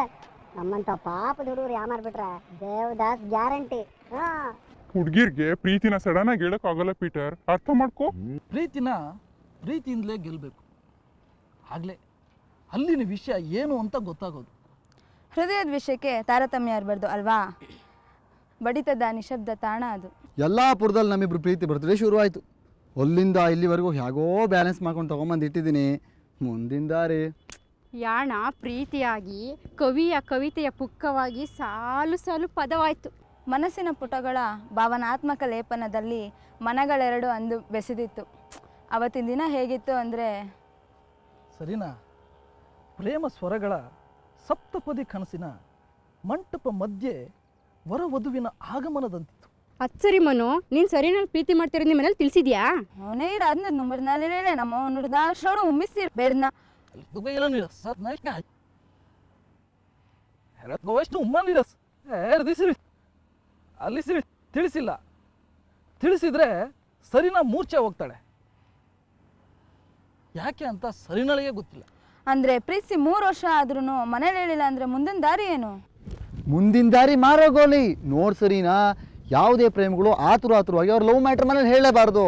ನಮ್ಮಂತ ಪಾಪದ ಹುಡುಗರು ಯಾಮಾರ್ಬಿಟ್ರೆ ದೇವದಾಸ್ ಗ್ಯಾರಂಟಿ. ಹುಡುಗಿರ್ಗೆ ಪ್ರೀತಿನ ಸಡನ್ ಆಗಿ ಹೇಳಕ್ ಆಗಲ್ಲ ಪೀಟರ್, ಅರ್ಥ ಮಾಡ್ಕೋ. ಪ್ರೀತಿಯಿಂದಲೇ ಗೆಲ್ಬೇಕು, ಆಗ್ಲೇ ಅಲ್ಲಿನ ವಿಷಯ ಏನು ಅಂತ ಗೊತ್ತಾಗೋದು. ಹೃದಯದ ವಿಷಯಕ್ಕೆ ತಾರತಮ್ಯ ಇರಬಾರ್ದು ಅಲ್ವಾ? ಬಡಿತದ ನಿಶಬ್ದ ತಾಣ ಅದು. ಯಲ್ಲಾಪುರದಲ್ಲಿ ನಮ್ಮಿಬ್ರು ಪ್ರೀತಿ ಬರ್ತಡೇ ಶುರು ಆಯಿತು. ಅಲ್ಲಿಂದ ಇಲ್ಲಿವರೆಗೂ ಹೇಗೋ ಬ್ಯಾಲೆನ್ಸ್ ಮಾಡ್ಕೊಂಡು ತೊಗೊಂಬಂದು ಇಟ್ಟಿದ್ದೀನಿ. ಮುಂದಿನ ದಾರಿ ಯಾಣ ಪ್ರೀತಿಯಾಗಿ ಕವಿಯ ಕವಿತೆಯ ಪುಕ್ಕವಾಗಿ ಸಾಲು ಸಾಲು ಪದವಾಯಿತು. ಮನಸ್ಸಿನ ಪುಟಗಳ ಭಾವನಾತ್ಮಕ ಲೇಪನದಲ್ಲಿ ಮನಗಳೆರಡು ಅಂದು ಬೆಸೆದಿತ್ತು. ಅವತ್ತಿನ ದಿನ ಹೇಗಿತ್ತು ಅಂದರೆ, ಸರಿನಾ, ಪ್ರೇಮ ಸ್ವರಗಳ ಸಪ್ತಪದಿ ಕನಸಿನ ಮಂಟಪ ಮಧ್ಯೆ ವರವಧುವಿನ ಆಗಮನದಂತಿತ್ತು. ಅಚ್ಚರಿ ಮನು, ನೀನು ಸರಿನಲ್ಲಿ ಪ್ರೀತಿ ಮಾಡ್ತಿರೋದು ನಿಮ್ಮ ಮನೇಲಿ ತಿಳಿಸಿದ್ಯಾ? ಅವನೇ ಇರೋದು ನಂಬರ್ನಾಲೇ ನಮ್ಮ ನುಡ್ದಾಶೋಡು ಉಮ್ಮಿಸ್ತೀರಿ ಬೇಡನ ಅಲ್ಲಿ ತಿಳಿಸಿಲ್ಲ. ತಿಳಿಸಿದ್ರೆ ಸರಿನಾ ಮೂರ್ಛೆ ಹೋಗ್ತಾಳೆ. ಯಾಕೆ ಅಂತ ಸರಿನಳಿಗೆ ಗೊತ್ತಿಲ್ಲ. ಅಂದ್ರೆ ಪ್ರೀತಿ 3 ವರ್ಷ ಆದ್ರೂ ಮನೇಲಿ ಹೇಳಿಲ್ಲ ಅಂದ್ರೆ ಮುಂದಿನ ದಾರಿ ಏನು? ಮುಂದಿನ ದಾರಿ ಮಾರೋಗೋಲಿ. ನೋಡ್ ಸರಿನಾ, ಯಾವುದೇ ಪ್ರೇಮಿಗಳು ಆತುರವಾಗಿ ಅವ್ರು ಲವ್ ಮ್ಯಾಟ್ರ್ ಮನೇಲಿ ಹೇಳಲೇಬಾರ್ದು.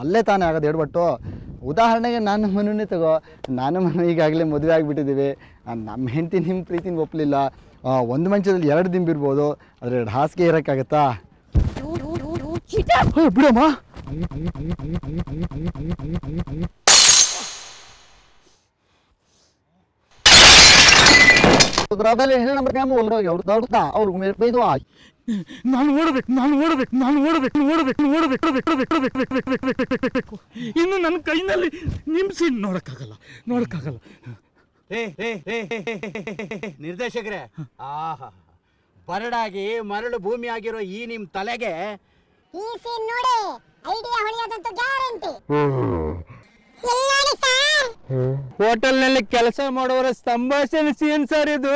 ಅಲ್ಲೇ ತಾನೇ ಆಗೋದು ಎಡ್ಬಟ್ಟು. ಉದಾಹರಣೆಗೆ ನಾನು ಮನುನೇ ತಗೋ. ನಾನು ಮನು ಈಗಾಗಲೇ ಮದುವೆ ಆಗಿಬಿಟ್ಟಿದ್ದೀವಿ. ನಮ್ಮ ಹೆಂಡತಿ ನಿಮ್ಮ ಪ್ರೀತಿನ ಒಪ್ಪಲಿಲ್ಲ. ಒಂದು ಮಂಚದಲ್ಲಿ 2 ದಿಂಬಿರ್ಬೋದು, ಆದರೆ 2 ಹಾಸಿಗೆ ಇರೋಕ್ಕಾಗತ್ತಾ? ಬಿಡಮ್ಮ. ಇನ್ನು ನನ್ನ ಕೈನಲ್ಲಿ ನಿಮ್ಸಿ ನೋಡಕ್ಕಾಗಲ್ಲ. ನಿರ್ದೇಶಕರೇ, ಆಹಾ, ಬರಡಾಗಿ ಮರಳು ಭೂಮಿ ಆಗಿರೋ ಈ ನಿಮ್ ತಲೆಗೆ ಈ ಸೀನ್ ನೋಡಿ ಐಡಿಯಾ ಹೊಳೆಯೋದಂತೂ ಗ್ಯಾರಂಟಿ. ಹೋಟೆಲ್ ನಲ್ಲಿ ಕೆಲಸ ಮಾಡೋರ ಸಂಭಾಷಣೆ ಸೀನ್ ಸರ್ ಇದು.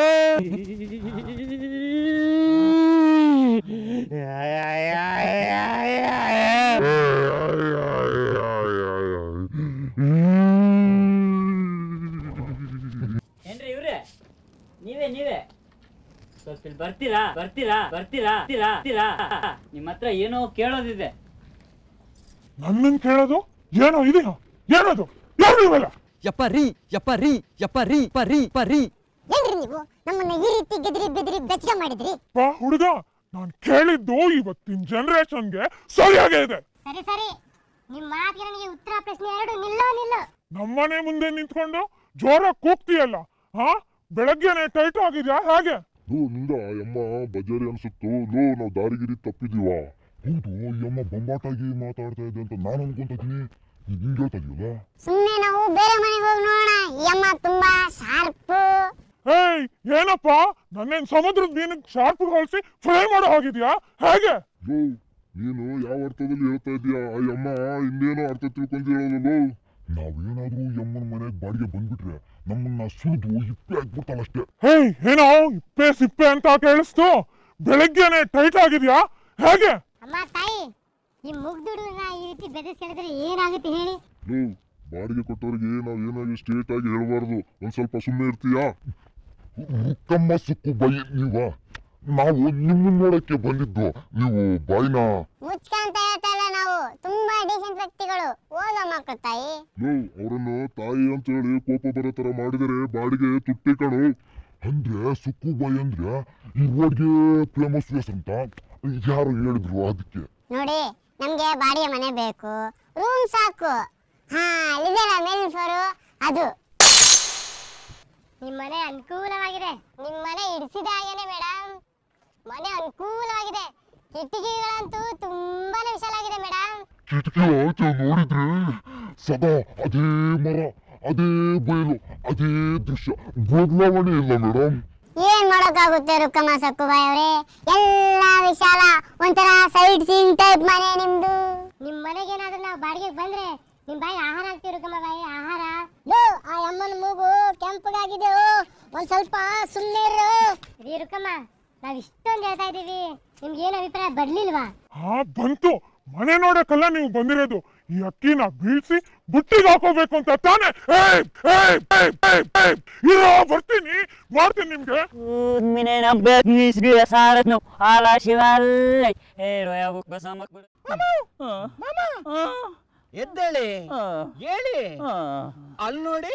ಏನ್ರಿ ಇವ್ರೆ, ನೀವೇ ಸ್ವಲ್ಪ ಇಲ್ಲಿ ಬರ್ತೀರಾ? ನಿಮ್ಮ ಹತ್ರ ಏನೋ ಕೇಳೋದಿದೆ. ನನ್ನನ್ ಕೇಳೋದು ಏನೋ ಇದೆಯಾ? ಏನದು? ಯಾರು ಇವೆಲ್ಲ? ಯಪ್ಪ ರೀ ಏನ್ರಿ ನೀವು ನಮ್ಮನ್ನ ಈ ರೀತಿ ಗೆದ್ರಿ ಬೆದ್ರಿ ಬೆಚ್ಚ ಮಾಡಿದ್ರಿ? ಹುಡುಗ, ನಾನ್ ಕೇಳಿದ್ದು ಇವತ್ತಿನ ಜನರೇಷನ್ಗೆ ಸರಿಯಾಗೇ ಇದೆ. ಸರಿ ನಿಮ್ಮ ಮಾತಿಗೆ ನನಗೆ ಉತ್ತರ ಪ್ರಶ್ನೆ 2 ನಿಲ್ಲ. ನಮ್ಮನೆ ಮುಂದೆ ನಿಂತ್ಕೊಂಡು ಜೋರಾಗಿ ಕೂಗ್ತೀಯಲ್ಲ, ಬೆಳಗ್ಗೆನೆ ಟೈಟ್ ಆಗಿದ್ಯಾ ಹೇಗೆ? ನಿಂದ ಅಮ್ಮ ಬಜಾರಿ ಅನ್ಸುತ್ತೋ. ನಾವು ದಾರಿಗಿರಿ ತಪ್ಪಿದೀವಾ? ಹೌದು, ಈ ಅಮ್ಮ ಬೊಂಬಾಟಾಗಿ ಮಾತಾಡ್ತಾ ಇದೆ ಅಂತ ನಾನು ಅನ್ಕೊಂತ ಇದೀನಿ. ಹಿಂಗೆ ಹೇಳ್ತಾ ಇದೀಯಲ್ಲ. ಸುಮ್ಮನೆ ನಾವು ಬೇರೆ ಮನೆಗೆ ಹೋಗಿ ನೋಡೋಣ. ಈ ಅಮ್ಮ ತುಂಬಾ ಶಾರ್ಪ್. ಏಯ್ ಏನಪ್ಪ ನನ್ನೇನ್ ಸಮುದ್ರದ ಮೀನಿಗೆ ಶಾರ್ಪ್ ಹೋಲಿಸಿ ಫ್ರೈ ಮಾಡೋ ಹೋಗಿದ್ಯಾ ಹೇಗೆ? ನೀನು ಯಾವ ಅರ್ಥದಲ್ಲಿ ಹೇಳ್ತಾ ಇದೀಯಾ? ಆ ಯಮ್ಮ ಇನ್ನೇನೋ ಅರ್ಥ ತಿಳ್ಕೊಂಡು ಹೇಳೋದಲ್ಲೋ. ನಾವೇನಾದ್ರೂ ಯಮ್ಮನ ಮನೆಗೆ ಬಾಡಿಗೆ ಬಂದ್ಬಿಟ್ರೆ ನಮ್ಮನ್ನ ಸುರಿದು ಇಪ್ಪೆ ಹಾಕ್ಬಿಡ್ತಾಳಷ್ಟೇ. ಹೇಯ್ ಏನೋ ಇಪ್ಪೆ ಸಿಪ್ಪೆ ಅಂತ ಕೇಳಿಸ್ತು. ಬೆಳಗ್ಗೆನೆ ಟೈಟ್ ಆಗಿದ್ಯಾ ಹೇಗೆ? ಅಮ್ಮ ತಾಯಿ, ಈ ಮುಗ್ದುಡ್ಲನ್ನ ಈ ರೀತಿ ಬೆದರಿಸಿ ಹೇಳಿದ್ರೆ ಏನಾಗುತ್ತೆ ಹೇಳಿ? ಬಾಡಿಗೆ ಕೊಟ್ಟವ್ರಿಗೆ ನಾವ್ ಏನಾಗಿ ಸ್ಟ್ರೇಟ್ ಆಗಿ ಹೇಳ್ಬಾರ್ದು. ಒಂದ್ ಸ್ವಲ್ಪ ಸುಮ್ಮನೆ ಇರ್ತೀಯಾ? ರುಕ್ಕಮ್ಮ ಸುಕ್ಕು ಬೈ ನೀವ, ನಾವು ನಿಮ್ಮನ್ನ ನೋಡಕ್ಕೆ ಬಂದಿದ್ದು. ನೀವು ಬಾಯಿನ ಮುಚ್ಕಂತ ಹೇಳ್ತಾ ಇಲ್ಲ, ನಾವು ತುಂಬಾ ಡೀಸೆಂಟ್ ವ್ಯಕ್ತಿಗಳು, ಓದೋ ಮಕ್ಕಳು ತಾಯಿ. ಅವರನ್ನು ತಾಯಿ ಅಂತ ಹೇಳಿ ಕೋಪ ಬರೋ ತರ ಮಾಡಿದರೆ ಬಾಡಿಗೆ ತುಟ್ಟಿ ಕಣು. ಅಂದ್ರೆ ಸುಕ್ಕು ಬಾಯಿ ಅಂದ್ರೆ ಈ ರೋಡ್ಗೆ ಫೇಮಸ್ ವೇಸ್ ಅಂತ ಯಾರು ಹೇಳಿದ್ರು. ಅದಕ್ಕೆ ನೋಡಿ, ನಮ್ಗೆ ಬಾಡಿಗೆ ಮನೆ ಬೇಕು, ರೂಮ್ ಸಾಕು. ಹಾ ಇದೆಲ್ಲ ಮೇಲಿನ ಫ್ಲೋರು, ಅದು ನಿಮ್ ಮನೆ ಅನುಕೂಲವಾಗಿದೆ. ನಿಮ್ ಮನೆ ಇಡಿಸಿದ ಹಾಗೇನೆ ಮೇಡಮ್, ಮನೆ ಅನುಕೂಲವಾಗಿದೆ. ಕಿಟಕಿಗಳಂತೂ ತುಂಬಾನೇ ವಿಶಾಲಾಗಿದೆ ಮೇಡಮ್. ಕಿಟಕಿ ಆಚೆ ನೋಡಿದ್ರೆ ಸದಾ ಅದೇ ಮರ, ಅದೇ ಬಯಲು, ಅದೇ ದೃಶ್ಯ, ಬದಲಾವಣೆ ಇಲ್ಲ ಮೇಡಮ್. ಏನ್ ಮಾಡೋಕ್ಕಾಗುತ್ತೆ ರುಕ್ಕಮ್ಮ ಸಕ್ಕುಬಾಯಿ ಅವರೇ, ಎಲ್ಲ ವಿಶಾಲ, ಒಂಥರ ಸೈಡ್ ಸೀನ್ ಟೈಪ್ ಮನೆ ನಿಮ್ದು. ನಿಮ್ ಮನೆಗೆ ಏನಾದ್ರೂ ನಾವು ಬಾಡಿಗೆ ಬಂದ್ರೆ ನಿಮ್ ಬಾಯಿ ಆಹಾರ ಹಾಕ್ತೀವಿ ರುಕ್ಕಮ್ಮ ಬಾಯಿ, ಆಹಾರ. ಆ ಅಮ್ಮನ ಮೂಗು ಕೆಂಪಗಾಗಿದೆ, ಒಂದ್ ಸ್ವಲ್ಪ ಸುಮ್ಮನೆ ಇರು ರುಕ್ಕಮ್ಮ. ನಾವ್ ಇಷ್ಟೊಂದು ಹೇಳ್ತಾ ಇದೀವಿ, ನಿಮ್ಗೆ ಏನು ಅಭಿಪ್ರಾಯ ಬರ್ಲಿಲ್ವಾ? ಹಾ ಬಂತು, ಮನೆ ನೋಡಕ್ಕಲ್ಲ ನೀವು ಬಂದಿರೋದು. ಈ ಅಕ್ಕಿನ ಬೀಳ್ಸಿ ಬುಟ್ಟಿಗೆ ಹಾಕೋಬೇಕು ಅಂತ ತಾನೆ? ಇರೋ ಬರ್ತೀನಿ, ಮಾಡ್ತೀನಿ ನಿಮ್ಗೆ. ಎದ್ದೇಳಿ ಹೇಳಿ. ಅಲ್ಲಿ ನೋಡಿ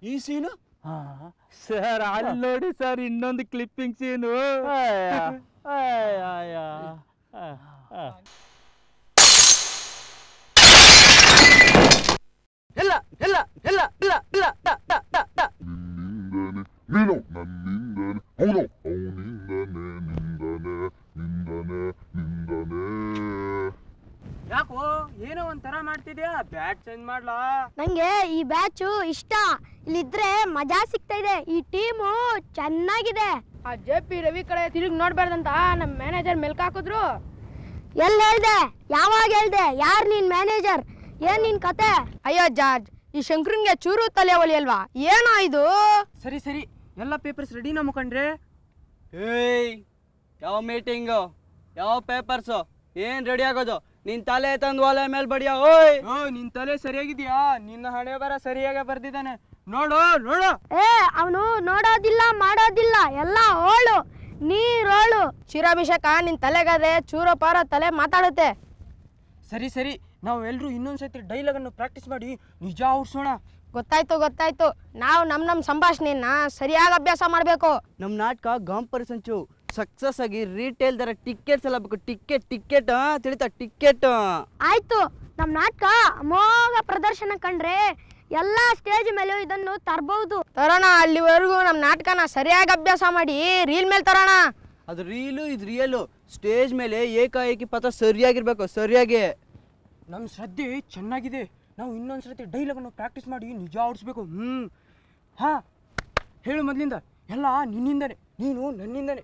ಈ ಸೀನು. ಸರ್ ಅಲ್ಲಿ ನೋಡಿ ಸರ್, ಇನ್ನೊಂದು ಕ್ಲಿಪ್ಪಿಂಗ್ ಸೀನು. ಎಲ್ಲ ಎಲ್ಲ ಎಲ್ಲ ಎಲ್ಲ ಎಲ್ಲ ನೀನು ನನ್ನಿಂದನೆ, ಅವನು ಅವನಿಂದನೆ, ನಿಂದನೆ ನಿಂದನೆ ನಿಂದನೆ. ಯಾಕೋ ಏನೋ ಒಂಥರ ಮಾಡ್ತಿದ್ಯಾ? ಬ್ಯಾಟ್ ಚೇಂಜ್ ಮಾಡ್ಲಾ? ನಂಗೆ ಈ ಬ್ಯಾಚು ಇಷ್ಟ, ಇಲ್ಲಿದ್ರೆ ಮಜಾ ಸಿಗ್ತಾ ಇದೆ. ಈ ಟೀಮು ಚೆನ್ನಾಗಿದೆ. ಆ JP ರವಿ ಕಡೆ ತಿರುಗಿ ನೋಡ್ಬಾರ್ದಂತ ನಮ್ಮ ಮ್ಯಾನೇಜರ್ ಮೆಲ್ಕಾಕಿದ್ರು. ಎಲ್ಲಿ ಹೇಳ್ದೆ? ಯಾವಾಗ ಹೇಳ್ದೆ? ಯಾರು ನಿನ್ ಮ್ಯಾನೇಜರ್? ಏನ್ ನಿನ್ ಕತೆ? ಅಯ್ಯೋ ಜಾರ್ಜ್, ಈ ಶಂಕರನ್ಗೆ ಚೂರು ತಲೆ ಒಲಿ ಅಲ್ವಾ? ಏನೋ ಇದು? ಸರಿ ಸರಿ, ಎಲ್ಲ ಪೇಪರ್ಸ್ ರೆಡಿನಾ ಮುಖಂಡ್ರೆ? ಏಯ್, ಯಾವ ಮೀಟಿಂಗು, ಯಾವ ಪೇಪರ್ಸು, ಏನ್ ರೆಡಿ ಆಗೋದು? ನಿನ್ ತಲೆ ತಂದು ಒಲೆ ಮೇಲೆ ಬಡಿಯ. ಓಯ್ ನಿನ್ ತಲೆ ಸರಿಯಾಗಿದ್ಯಾ? ನಿನ್ನ ಹಣೆ ಬರ ಸರಿಯಾಗಿ ಬರ್ದಿದ್ದಾನೆ, ನೋಡು ನೋಡು. ಅವನು ನೋಡೋದಿಲ್ಲ ಮಾಡೋದಿಲ್ಲ, ಎಲ್ಲ ಹೋಳು ನೀರೋಳು. ಕ್ಷೀರಾಭಿಷೇಕ ನಿನ್ ತಲೆಗಾದ್ರೆ ಚೂರ ಪಾರ ತಲೆ ಮಾತಾಡುತ್ತೆ. ಸರಿ ಸರಿ, ನಾವು ಎಲ್ರು ಇನ್ನೊಂದ್ಸತಿ ಡೈಲಾಗ್ ಅನ್ನು ಪ್ರಾಕ್ಟೀಸ್ ಮಾಡಿ ನಿಜ ಔಡ್ಸೋಣ. ಗೊತ್ತಾಯ್ತು ಗೊತ್ತಾಯ್ತು, ನಾವು ನಮ್ಮ ಸಂಭಾಷಣೆಯನ್ನ ಸರಿಯಾಗಿ ಅಭ್ಯಾಸ ಮಾಡಬೇಕು. ನಮ್ಮ ನಾಟಕ ಗಾಂಪರ್ ಸಂಚು ಸಕ್ಸಸ್ ಆಗಿ ರೀಟೇಲ್ ದರ ಟಿಕೆಟ್ಸ್ ಎಲ್ಲ ಬೇಕು. ಟಿಕೆಟ್ ಟಿಕೆಟ್ ತಿಳಿತಾ? ಟಿಕೆಟ್ ಆಯ್ತು. ನಮ್ಮ ನಾಟಕ ಅಮೋಘ ಪ್ರದರ್ಶನ ಕಂಡ್ರೆ ಎಲ್ಲ ಸ್ಟೇಜ್ ಮೇಲೆ ಇದನ್ನು ತರಬಹುದು. ತರೋಣ, ಅಲ್ಲಿವರೆಗೂ ನಮ್ಮ ನಾಟಕನ ಸರಿಯಾಗಿ ಅಭ್ಯಾಸ ಮಾಡಿ ರೀಲ್ ಮೇಲೆ ತರೋಣ. ಅದು ರೀಲು, ಇದು ರಿಯಲು. ಸ್ಟೇಜ್ ಮೇಲೆ ಏಕಾಏಕಿ ಪಥ ಸರಿಯಾಗಿರ್ಬೇಕು, ಸರಿಯಾಗಿ. ನಮ್ಮ ಶ್ರದ್ಧೆ ಚೆನ್ನಾಗಿದೆ, ನಾವು ಇನ್ನೊಂದ್ಸತಿ ಡೈಲಾಗ್ ಅನ್ನು ಪ್ರಾಕ್ಟೀಸ್ ಮಾಡಿ ನಿಜ ಆಡಿಸ್ಬೇಕು. ಹಾ ಹೇಳು ಮೊದಲಿಂದ. ಎಲ್ಲ ನಿನ್ನಿಂದನೇ, ನೀನು ನನ್ನಿಂದನೇ.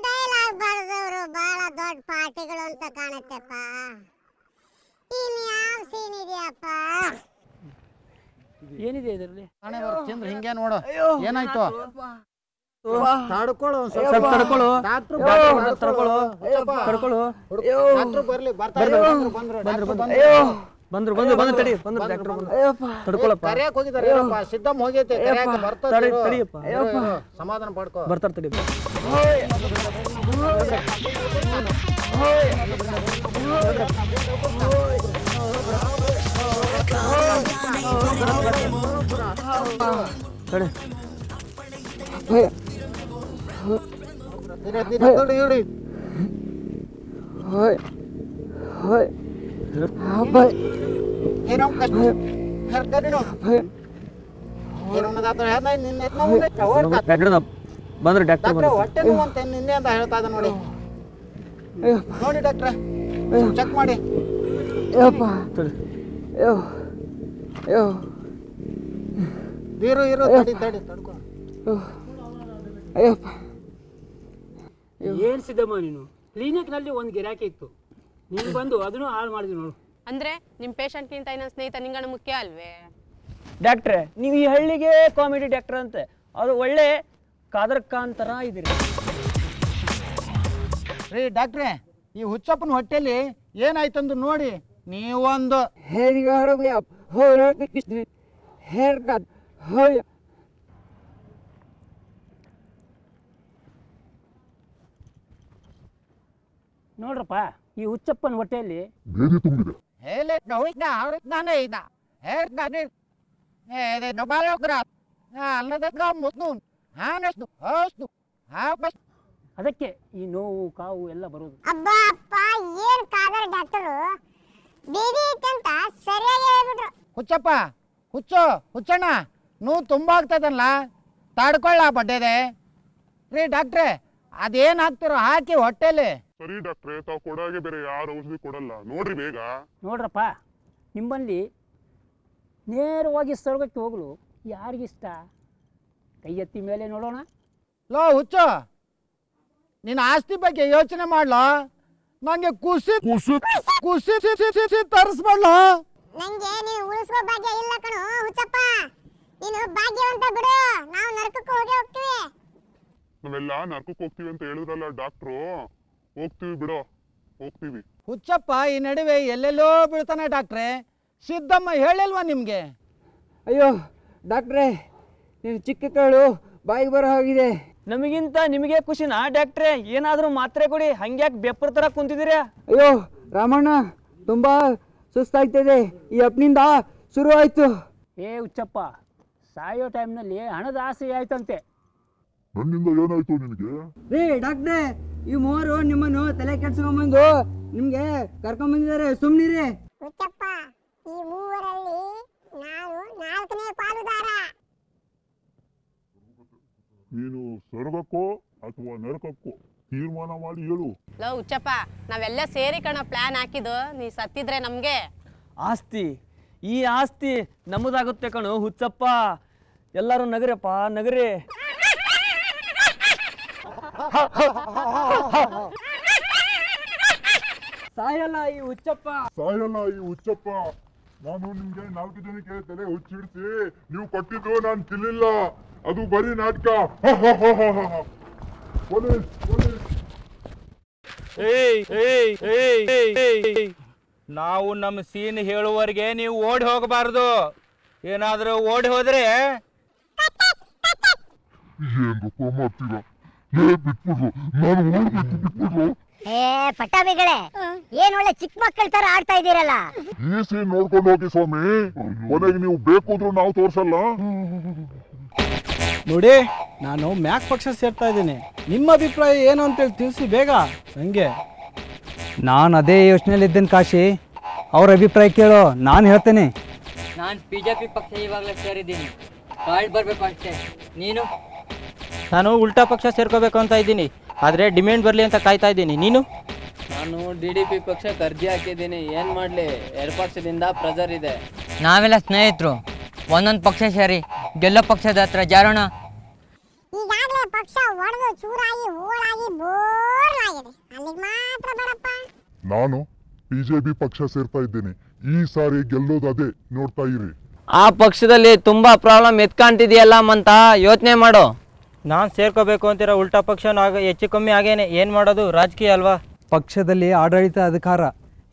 ಡೈಲಾಗ್ ಬರೆದವರು ಬಹಳ ದೊಡ್ಡ ಪಾರ್ಟಿಗಳು ಅಂತ ಕಾಣುತ್ತೆಪ್ಪ. ಇನ್ನು ಯಾವ ಸೀನ್ ಇದೆಯಪ್ಪ? ಏನಿದೆ ಇದರಲ್ಲಿ? ಚಂದ್ರ ಹಿಂಗೆ ನೋಡು, ಏನಾಯ್ತು? ತಡ್ಕೊಳ್ಳು, ಸ್ವಲ್ಪ ತಡ್ಕೊಳ್ಳು. ಬಂದ್ರು ತಡಿ, ಬಂದ್ರು ಡಾಕ್ಟರ್ ತಡ್ಕೊಳ್ಳಪ್ಪ. ಕರೆಯಕ್ ಹೋಗಿದ್ದಾರೆ, ಸಿದ್ದಮ್ಮ ಹೋಗೈತೆ, ಸಮಾಧಾನ ಪಡ್ಕೋ. ಬರ್ತಾರ ತಡಿ. ಬಂದ್ರೆ ಡಾಕ್ಟರ್ ಹೊಟ್ಟೆ ನೋವು ಅಂತ ನಿನ್ನೆ ಅಂತ ಹೇಳ್ತಾ ಇದ್ದ ನೋಡಿ. ನೋಡಿ ಡಾಕ್ಟ್ರೆ, ಚೆಕ್ ಮಾಡಿ. ಯಪ್ಪ ಯೋ ಯೋ ಇರು ತಡ್ಕೊ. ಅಯ್ಯಪ್ಪ. ಏನ್ ಸಿದ್ದಮ್ಮ ನೀನು ಕ್ಲಿನಿಕ್ನಲ್ಲಿ ಒಂದು ಗಿರಾಕಿ ಇತ್ತು, ನೀನು ಬಂದು ಅದನ್ನು ಹಾಳು ಮಾಡಿದ್ವಿ ನೋಡು. ಅಂದ್ರೆ ನಿಮ್ಮ ಪೇಷಂಟ್ಗಿಂತ ಇನ್ನೊಂದು ಸ್ನೇಹಿತ ನಿಂಗಣ ಮುಖ್ಯ ಅಲ್ವೇ? ಡಾಕ್ಟ್ರೆ, ನೀವು ಈ ಹಳ್ಳಿಗೆ ಕಾಮಿಡಿ ಡಾಕ್ಟರ್ ಅಂತೆ, ಅದು ಒಳ್ಳೆ ಕಾದರ್ ಖಾನ್ ಥರ ಇದ್ದೀರಿ. ರೀ ಡಾಕ್ಟ್ರೆ, ಈ ಹುಚ್ಚಪ್ಪನ ಹೊಟ್ಟೆಲಿ ಏನಾಯ್ತಂದು ನೋಡಿ ನೀವೊಂದು ನೋಡ್ರಪ್ಪ, ಈ ಹುಚ್ಚಪ್ಪನ ಹೊಟ್ಟೆಯಲ್ಲಿ ಬೇರೆ ತುಂಬಿದೆ. ಅದಕ್ಕೆ ಈ ನೋವು ಕಾವು ಎಲ್ಲ ಬರೋದು. ಅಬ್ಬಾ ಅಪ್ಪ, ಏನ್ ಕಾದರ್ ಡಾಕ್ಟರು ಬೇರೆ ಅಂತ ಸರಿಯಾಗಿ ಹೇಳ್ಬಿಟ್ರು. ಹುಚ್ಚಪ್ಪ, ಹುಚ್ಚಣ್ಣ ನೋವು ತುಂಬಾ ಆಗ್ತದಲ್ಲ, ತಡ್ಕೊಳ್ಳ ಬಡ್ಡೆದೆ. ರೀ ಡಾಕ್ಟ್ರೆ, ಅದೇನ್ ಹಾಕ್ತಿರೋ ಹಾಕಿ ಹೊಟ್ಟೆಲಿ. ಸರಿ ಡಾಕ್ಟ್ರೆ, ತಾವು ಕೊಡಾಗೆ ಬೇರೆ ಯಾರು ಔಷಧಿ ಕೊಡಲ್ಲ ನೋಡ್ರಿ ಬೇಗ. ನೋಡ್ರಪ್ಪ, ನಿಮ್ಮಲ್ಲಿ ನೇರವಾಗಿ ಸ್ವರ್ಗಕ್ಕೆ ಹೋಗಲು ಯಾರಿಗಿಷ್ಟ? ಕೈ ಎತ್ತಿ ಮೇಲೆ ನೋಡೋಣ. ಲೋ ಹುಚ್ಚು, ನಿನ್ನ ಆಸ್ತಿ ಬಗ್ಗೆ ಯೋಚನೆ ಮಾಡ್ಲೋ, ನಂಗೆ ಖುಷಿ ತರಿಸ್ಬಡ್ಲೋ. ನಂಗೆ ನೀನು ಉಳಿಸ್ಕೋ ಭಾಗ್ಯ ಇಲ್ಲ ಕಣೋ ಹುಚ್ಚಪ್ಪ, ನೀನು ಭಾಗ್ಯವಂತ ಬಿಡು, ನಾವು ನರಕಕ್ಕೆ ಹೋಗ್ತೀವಿ. ನಾವೆಲ್ಲ ನರ್ಕಕ್ಕೆ ಹೋಗ್ತೀವಿ ಅಂತ ಹೇಳಿದ್ರಲ್ಲ ಡಾಕ್ಟ್ರು, ಹೋಗ್ತೀವಿ ಬಿಡೋ, ಹೋಗ್ತೀವಿ. ಹುಚ್ಚಪ್ಪ ಈ ನಡುವೆ ಎಲ್ಲೆಲ್ಲೋ ಬೀಳ್ತಾನೆ ಡಾಕ್ಟ್ರೆ, ಸಿದ್ದಮ್ಮ ಹೇಳಿಲ್ವಾ ನಿಮ್ಗೆ? ಅಯ್ಯೋ ಡಾಕ್ಟ್ರೇ, ನೀವು ಚಿಕ್ಕ ಕಾಳು ಬಾಯಿಗೆ ಬರೋ ಹೋಗಿದೆ. ನಮಗಿಂತ ನಿಮಗೆ ಖುಷಿನಾ ಡಾಕ್ಟ್ರೇ? ಏನಾದರೂ ಮಾತ್ರೆ ಕೊಡಿ, ಹಂಗ್ಯಾಕೆ ಬೆಪ್ಪರ ಥರ ಕುಂತಿದ್ದೀರಾ? ಅಯ್ಯೋ ರಾಮಣ್ಣ, ತುಂಬಾ ಸುಸ್ತಾಗ್ತದೆ, ಈ ಅಪ್ನಿಂದ ಶುರು ಆಯ್ತು. ಏ ಹುಚ್ಚಪ್ಪ, ಸಾಯೋ ಟೈಮ್ನಲ್ಲಿ ಹಣದ ಆಸೆ ಆಯ್ತಂತೆ. ನನ್ನಿಂದ ಏನಾಯ್ತು ನಿನಗೆ? ರೀ ಡಾಕ್ಟ್ರೇ, ಈ ಮೂವರು ನಿಮ್ಮನ್ನು ತಲೆ ಕೆಡ್ಸ್ಕೊಂಡ್ಬಂದು ನಿಮ್ಗೆ ಕರ್ಕೊಂಡ್ಬಂದಿದ್ದಾರೆ, ಸುಮ್ನಿರಿ. ಹುಚ್ಚಪ್ಪ, ಈ ಮೂವರಲ್ಲಿ ನಾನು 4ನೇ ಪಾಲುದಾರ. ನೀನು ಸ್ವರ್ಗಕ್ಕೋ ಅಥವಾ ನರಕಕ್ಕೋ ತೀರ್ಮಾನ ಮಾಡಿ ಹೇಳು. ಲೋ ಹುಚ್ಚಪ್ಪ, ನಾವೆಲ್ಲ ಸೇರಿ ಕಣ ಪ್ಲಾನ್ ಹಾಕಿದ್ದು, ನೀ ಸತ್ತಿದ್ರೆ ನಮ್ಗೆ ಆಸ್ತಿ, ಈ ಆಸ್ತಿ ನಮ್ಮದಾಗುತ್ತೆ ಕಣು ಹುಚ್ಚಪ್ಪ. ಎಲ್ಲರೂ ನಗರಪ್ಪ, ನಗರಿ. ಸಾಯಲ್ಲ ಈ ಹುಚ್ಚಪ್ಪ. ನಾನು ನಿಮ್ಗೆ 4 ಜನಕ್ಕೆ ತಲೆ ಹುಚ್ಚಿಡ್ಸಿ ನೀವು ಕೊಟ್ಟಿದ್ದು ನಾನು ತಿನ್ನಿಲ್ಲ, ಅದು ಬರೀ ನಾಟಕ. ನಾವು ನಮ್ಮ ಸೀನ್ ಹೇಳುವವರೆಗೆ ನೀವು ಓಡಿ ಹೋಗಬಾರ್ದು. ಏನಾದರೂ ಓಡಿ ಹೋದ್ರೆ ಏ ಪಟ್ಟಾಭಿಗಳೇ, ಏನ್ ಒಳ್ಳೆ ಚಿಕ್ಕ ಮಕ್ಕಳ ತರ ಆಡ್ತಾ ಇದ್ದೀರಲ್ಲ. ಈ ಸೀನ್ ನೋಡ್ಕೊಂಡು ಹೋಗಿ ಸ್ವಾಮಿ, ಕೊನೆಗೆ ನೀವು ಬೇಕು ಅಂದ್ರೂ ನಾವು ತೋರ್ಸಲ್ಲ. ನೋಡಿ, ನಾನು ಮ್ಯಾಕ್ ಪಕ್ಷ ಸೇರ್ತಾ ಇದ್ದೀನಿ, ನಿಮ್ಮ ಅಭಿಪ್ರಾಯ ಏನು ಅಂತೇಳಿ ತಿಳಿಸಿ ಬೇಗ. ಹಂಗೆ ನಾನು ಅದೇ ಯೋಚನೆಯಲ್ಲಿದ್ದೇನೆ ಕಾಶಿ, ಅವ್ರ ಅಭಿಪ್ರಾಯ ಕೇಳೋ, ನಾನು ಹೇಳ್ತೇನೆ. ನಾನು ಬಿಜೆಪಿ ಪಕ್ಷ ಇವಾಗಲೇ ಸೇರಿದ್ದೀನಿ, ಕಾರ್ಡ್ ಬರಬೇಕು ಅಷ್ಟೇ. ನೀನು? ನಾನು ಉಲ್ಟಾ ಪಕ್ಷ ಸೇರ್ಕೋಬೇಕು ಅಂತ ಇದ್ದೀನಿ, ಆದರೆ ಡಿಮ್ಯಾಂಡ್ ಬರಲಿ ಅಂತ ಕಾಯ್ತಾ ಇದ್ದೀನಿ. ನೀನು? ನಾನು DDP ಪಕ್ಷಕ್ಕೆ ಅರ್ಜಿ ಹಾಕಿದ್ದೀನಿ, ಏನು ಮಾಡಲಿ, 2 ಪಕ್ಷದಿಂದ ಪ್ರೆಜರ್ ಇದೆ. ನಾವೆಲ್ಲ ಸ್ನೇಹಿತರು, ಒಂದೊಂದು ಪಕ್ಷ ಸೇರಿ ಗೆಲ್ಲೋ ಪಕ್ಷದ ಹತ್ರ ಜಾರೋಣ. ಈಗಾಗಲೇ ಪಕ್ಷ ಒಡೆದು ಚೂರಾಗಿ ಹೋಳಾಗಿ ಬೋರ್ಲಾಗಿದೆ, ಅಲ್ಲಿಗೆ ಮಾತ್ರ ಬೇಡಪ್ಪ. ನಾನು ಬಿಜೆಪಿ ಪಕ್ಷ ಸೇರ್ತಾ ಇದ್ದೇನೆ, ಈ ಸಾರಿ ಗೆಲ್ಲೋದು ಅದೇ, ನೋಡ್ತಾ ಇರಿ. ಆ ಪಕ್ಷದಲ್ಲಿ ತುಂಬಾ ಪ್ರಾಬ್ಲಮ್ ಎತ್ಕಾಣ್ತಿದೆಯಲ್ಲ ಅಂತ ಯೋಚನೆ ಮಾಡು. ನಾನು ಸೇರ್ಕೋಬೇಕು ಅಂತೀರ, ಉಲ್ಟಾ ಪಕ್ಷ ಹೆಚ್ಚು ಕಮ್ಮಿ ಆಗೇನೆ, ಏನು ಮಾಡೋದು, ರಾಜಕೀಯ ಅಲ್ವಾ. ಪಕ್ಷದಲ್ಲಿ ಆಡಳಿತ ಅಧಿಕಾರ,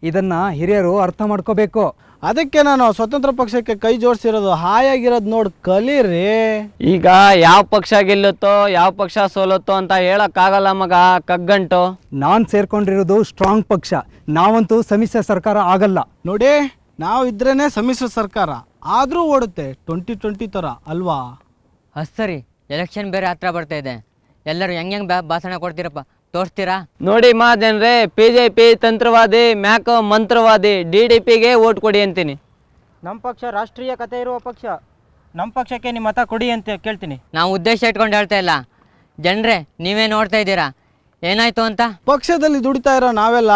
ಇದನ್ನ ಹಿರಿಯರು ಅರ್ಥ ಮಾಡ್ಕೋಬೇಕು. ಅದಕ್ಕೆ ನಾನು ಸ್ವತಂತ್ರ ಪಕ್ಷಕ್ಕೆ ಕೈ ಜೋಡಿಸಿರೋದು, ಹಾಯಾಗಿರೋದು ನೋಡಿ ಕಲೀರಿ. ಈಗ ಯಾವ ಪಕ್ಷ ಗೆಲ್ಲುತ್ತೋ ಯಾವ ಪಕ್ಷ ಸೋಲುತ್ತೋ ಅಂತ ಹೇಳಕ್ಕಾಗಲ್ಲ ಮಗ, ಕಗ್ಗಂಟು. ನಾನು ಸೇರ್ಕೊಂಡಿರೋದು ಸ್ಟ್ರಾಂಗ್ ಪಕ್ಷ, ನಾವಂತೂ ಸಮ್ಮಿಶ್ರ ಸರ್ಕಾರ ಆಗಲ್ಲ. ನೋಡಿ, ನಾವು ಇದ್ರೇನೆ ಸಮ್ಮಿಶ್ರ ಸರ್ಕಾರ, ಆದರೂ ಓಡುತ್ತೆ 2020 ಥರ ಅಲ್ವಾ? ಸರಿ, ಎಲೆಕ್ಷನ್ ಬೇರೆ ಹತ್ರ ಬರ್ತಾ ಇದೆ, ಎಲ್ಲರೂ ಹೆಂಗೆ ಭಾಷಣ ಕೊಡ್ತೀರಪ್ಪ, ತೋರಿಸ್ತೀರಾ? ನೋಡಿ ಮಾದೇನ್ರೆ, PJP ತಂತ್ರವಾದಿ, ಮ್ಯಾಕ್ ಮಂತ್ರವಾದಿ, DDPಗೆ ಓಟ್ ಕೊಡಿ ಅಂತೀನಿ. ನಮ್ಮ ಪಕ್ಷ ರಾಷ್ಟ್ರೀಯ ಕಥೆ ಇರುವ ಪಕ್ಷ, ನಮ್ಮ ಪಕ್ಷಕ್ಕೆ ನಿಮ್ಮ ಮತ ಕೊಡಿ ಅಂತ ಕೇಳ್ತೀನಿ. ನಾವು ಉದ್ದೇಶ ಇಟ್ಕೊಂಡು ಹೇಳ್ತಾ ಇಲ್ಲ, ಜನರೇ ನೀವೇ ನೋಡ್ತಾ ಇದ್ದೀರಾ ಏನಾಯ್ತು ಅಂತ. ಪಕ್ಷದಲ್ಲಿ ದುಡಿತಾ ಇರೋ ನಾವೆಲ್ಲ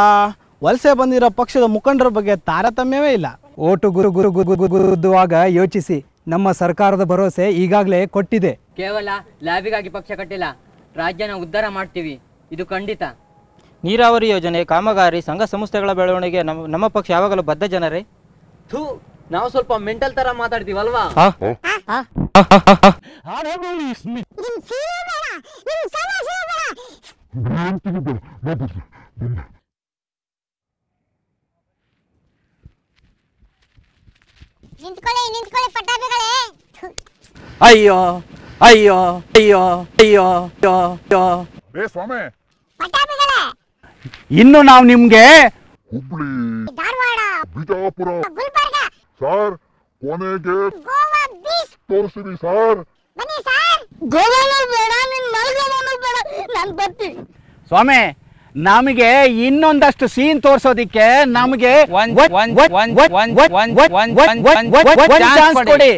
ವಲಸೆ ಬಂದಿರೋ ಪಕ್ಷದ ಮುಖಂಡರ ಬಗ್ಗೆ ತಾರತಮ್ಯವೇ ಇಲ್ಲ. ಓಟು ಗುರುಗುರುಗುರುಗುರುಗುರುಗುವಾಗ ಯೋಚಿಸಿ, ನಮ್ಮ ಸರ್ಕಾರದ ಭರವಸೆ ಈಗಾಗಲೇ ಕೊಟ್ಟಿದೆ. ಕೇವಲ ಲಾಬಿಗಾಗಿ ಪಕ್ಷ ಕಟ್ಟಿಲ್ಲ, ರಾಜ್ಯನ ಉದ್ಧಾರ ಮಾಡ್ತೀವಿ, ಇದು ಖಂಡಿತ. ನೀರಾವರಿ ಯೋಜನೆ, ಕಾಮಗಾರಿ, ಸಂಘ ಸಂಸ್ಥೆಗಳ ಬೆಳವಣಿಗೆ ನಮ್ಮ ಪಕ್ಷ ಯಾವಾಗಲೂ ಬದ್ಧ ಜನರೇ. ನಾವು ಸ್ವಲ್ಪ ಮೆಂಟಲ್ ತರ ಮಾತಾಡ್ತೀವಲ್ವಾ? ನಿಂತ್ಕೊಳ್ಳಿ ಪಟ್ಟಾಭಿಗಳೇ. ಅಯ್ಯೋ ಅಯ್ಯೋ ಅಯ್ಯೋ ಅಯ್ಯೋ ಅಯ್ಯೋ ಏ ಸ್ವಾಮಿ, ಪಟ್ಟಾಭಿಗಳೇ, ಇನ್ನು ನಾವು ನಿಮ್ಗೆ ಹುಬ್ಳಿ, ಧಾರವಾಡ, ಬಿಜಾಪುರ, ಗುಲ್ಬರ್ಗ, ಸಾರ್ ಕೊನೆಗೆ ಗೋವಾ ಬೀಚ್ ತೋರಿಸ್ತೀವಿ ಸಾರ್. ಬನ್ನಿ ಸರ್. ಗೋವಾನು ಬೇಡ, ನಿನ್ ಮಲ್ಗೋವನು ಬೇಡ, ನಾನು ಬರ್ತೀನಿ. ಸ್ವಾಮಿ, ನಮಗೆ ಇನ್ನೊಂದಷ್ಟು ಸೀನ್ ತೋರ್ಸೋದಿಕ್ಕೆ ನಮಗೆ ಚಾನ್ಸ್ ಕೊಡಿ.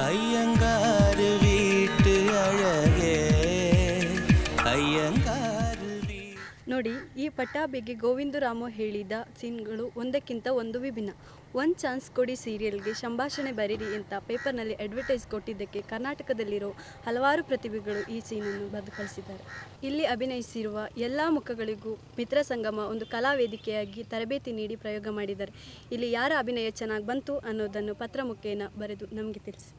ஐயங்காரு வீட்டு அழகே ஐயங்காரு. ನೋಡಿ, ಈ ಪಟ್ಟಾಭಿಗೆ ಗೋವಿಂದರಾಮು ಹೇಳಿದ ಸೀನ್ಗಳು ಒಂದಕ್ಕಿಂತ ಒಂದು ವಿಭಿನ್ನ. ಒನ್ ಚಾನ್ಸ್ ಕೊಡಿ ಸೀರಿಯಲ್ಗೆ ಸಂಭಾಷಣೆ ಬರೀರಿ ಅಂತ ಪೇಪರ್ನಲ್ಲಿ ಅಡ್ವರ್ಟೈಸ್ ಕೊಟ್ಟಿದ್ದಕ್ಕೆ ಕರ್ನಾಟಕದಲ್ಲಿರೋ ಹಲವಾರು ಪ್ರತಿಭೆಗಳು ಈ ಸೀನನ್ನು ಬರೆದು ಕಳಿಸಿದ್ದಾರೆ. ಇಲ್ಲಿ ಅಭಿನಯಿಸಿರುವ ಎಲ್ಲ ಮುಖಗಳಿಗೂ ಮಿತ್ರ ಸಂಗಮ ಒಂದು ಕಲಾ ವೇದಿಕೆಯಾಗಿ ತರಬೇತಿ ನೀಡಿ ಪ್ರಯೋಗ ಮಾಡಿದ್ದಾರೆ. ಇಲ್ಲಿ ಯಾರ ಅಭಿನಯ ಚೆನ್ನಾಗಿ ಬಂತು ಅನ್ನೋದನ್ನು ಪತ್ರ ಮುಖೇನ ಬರೆದು ನಮಗೆ ತಿಳಿಸಿ.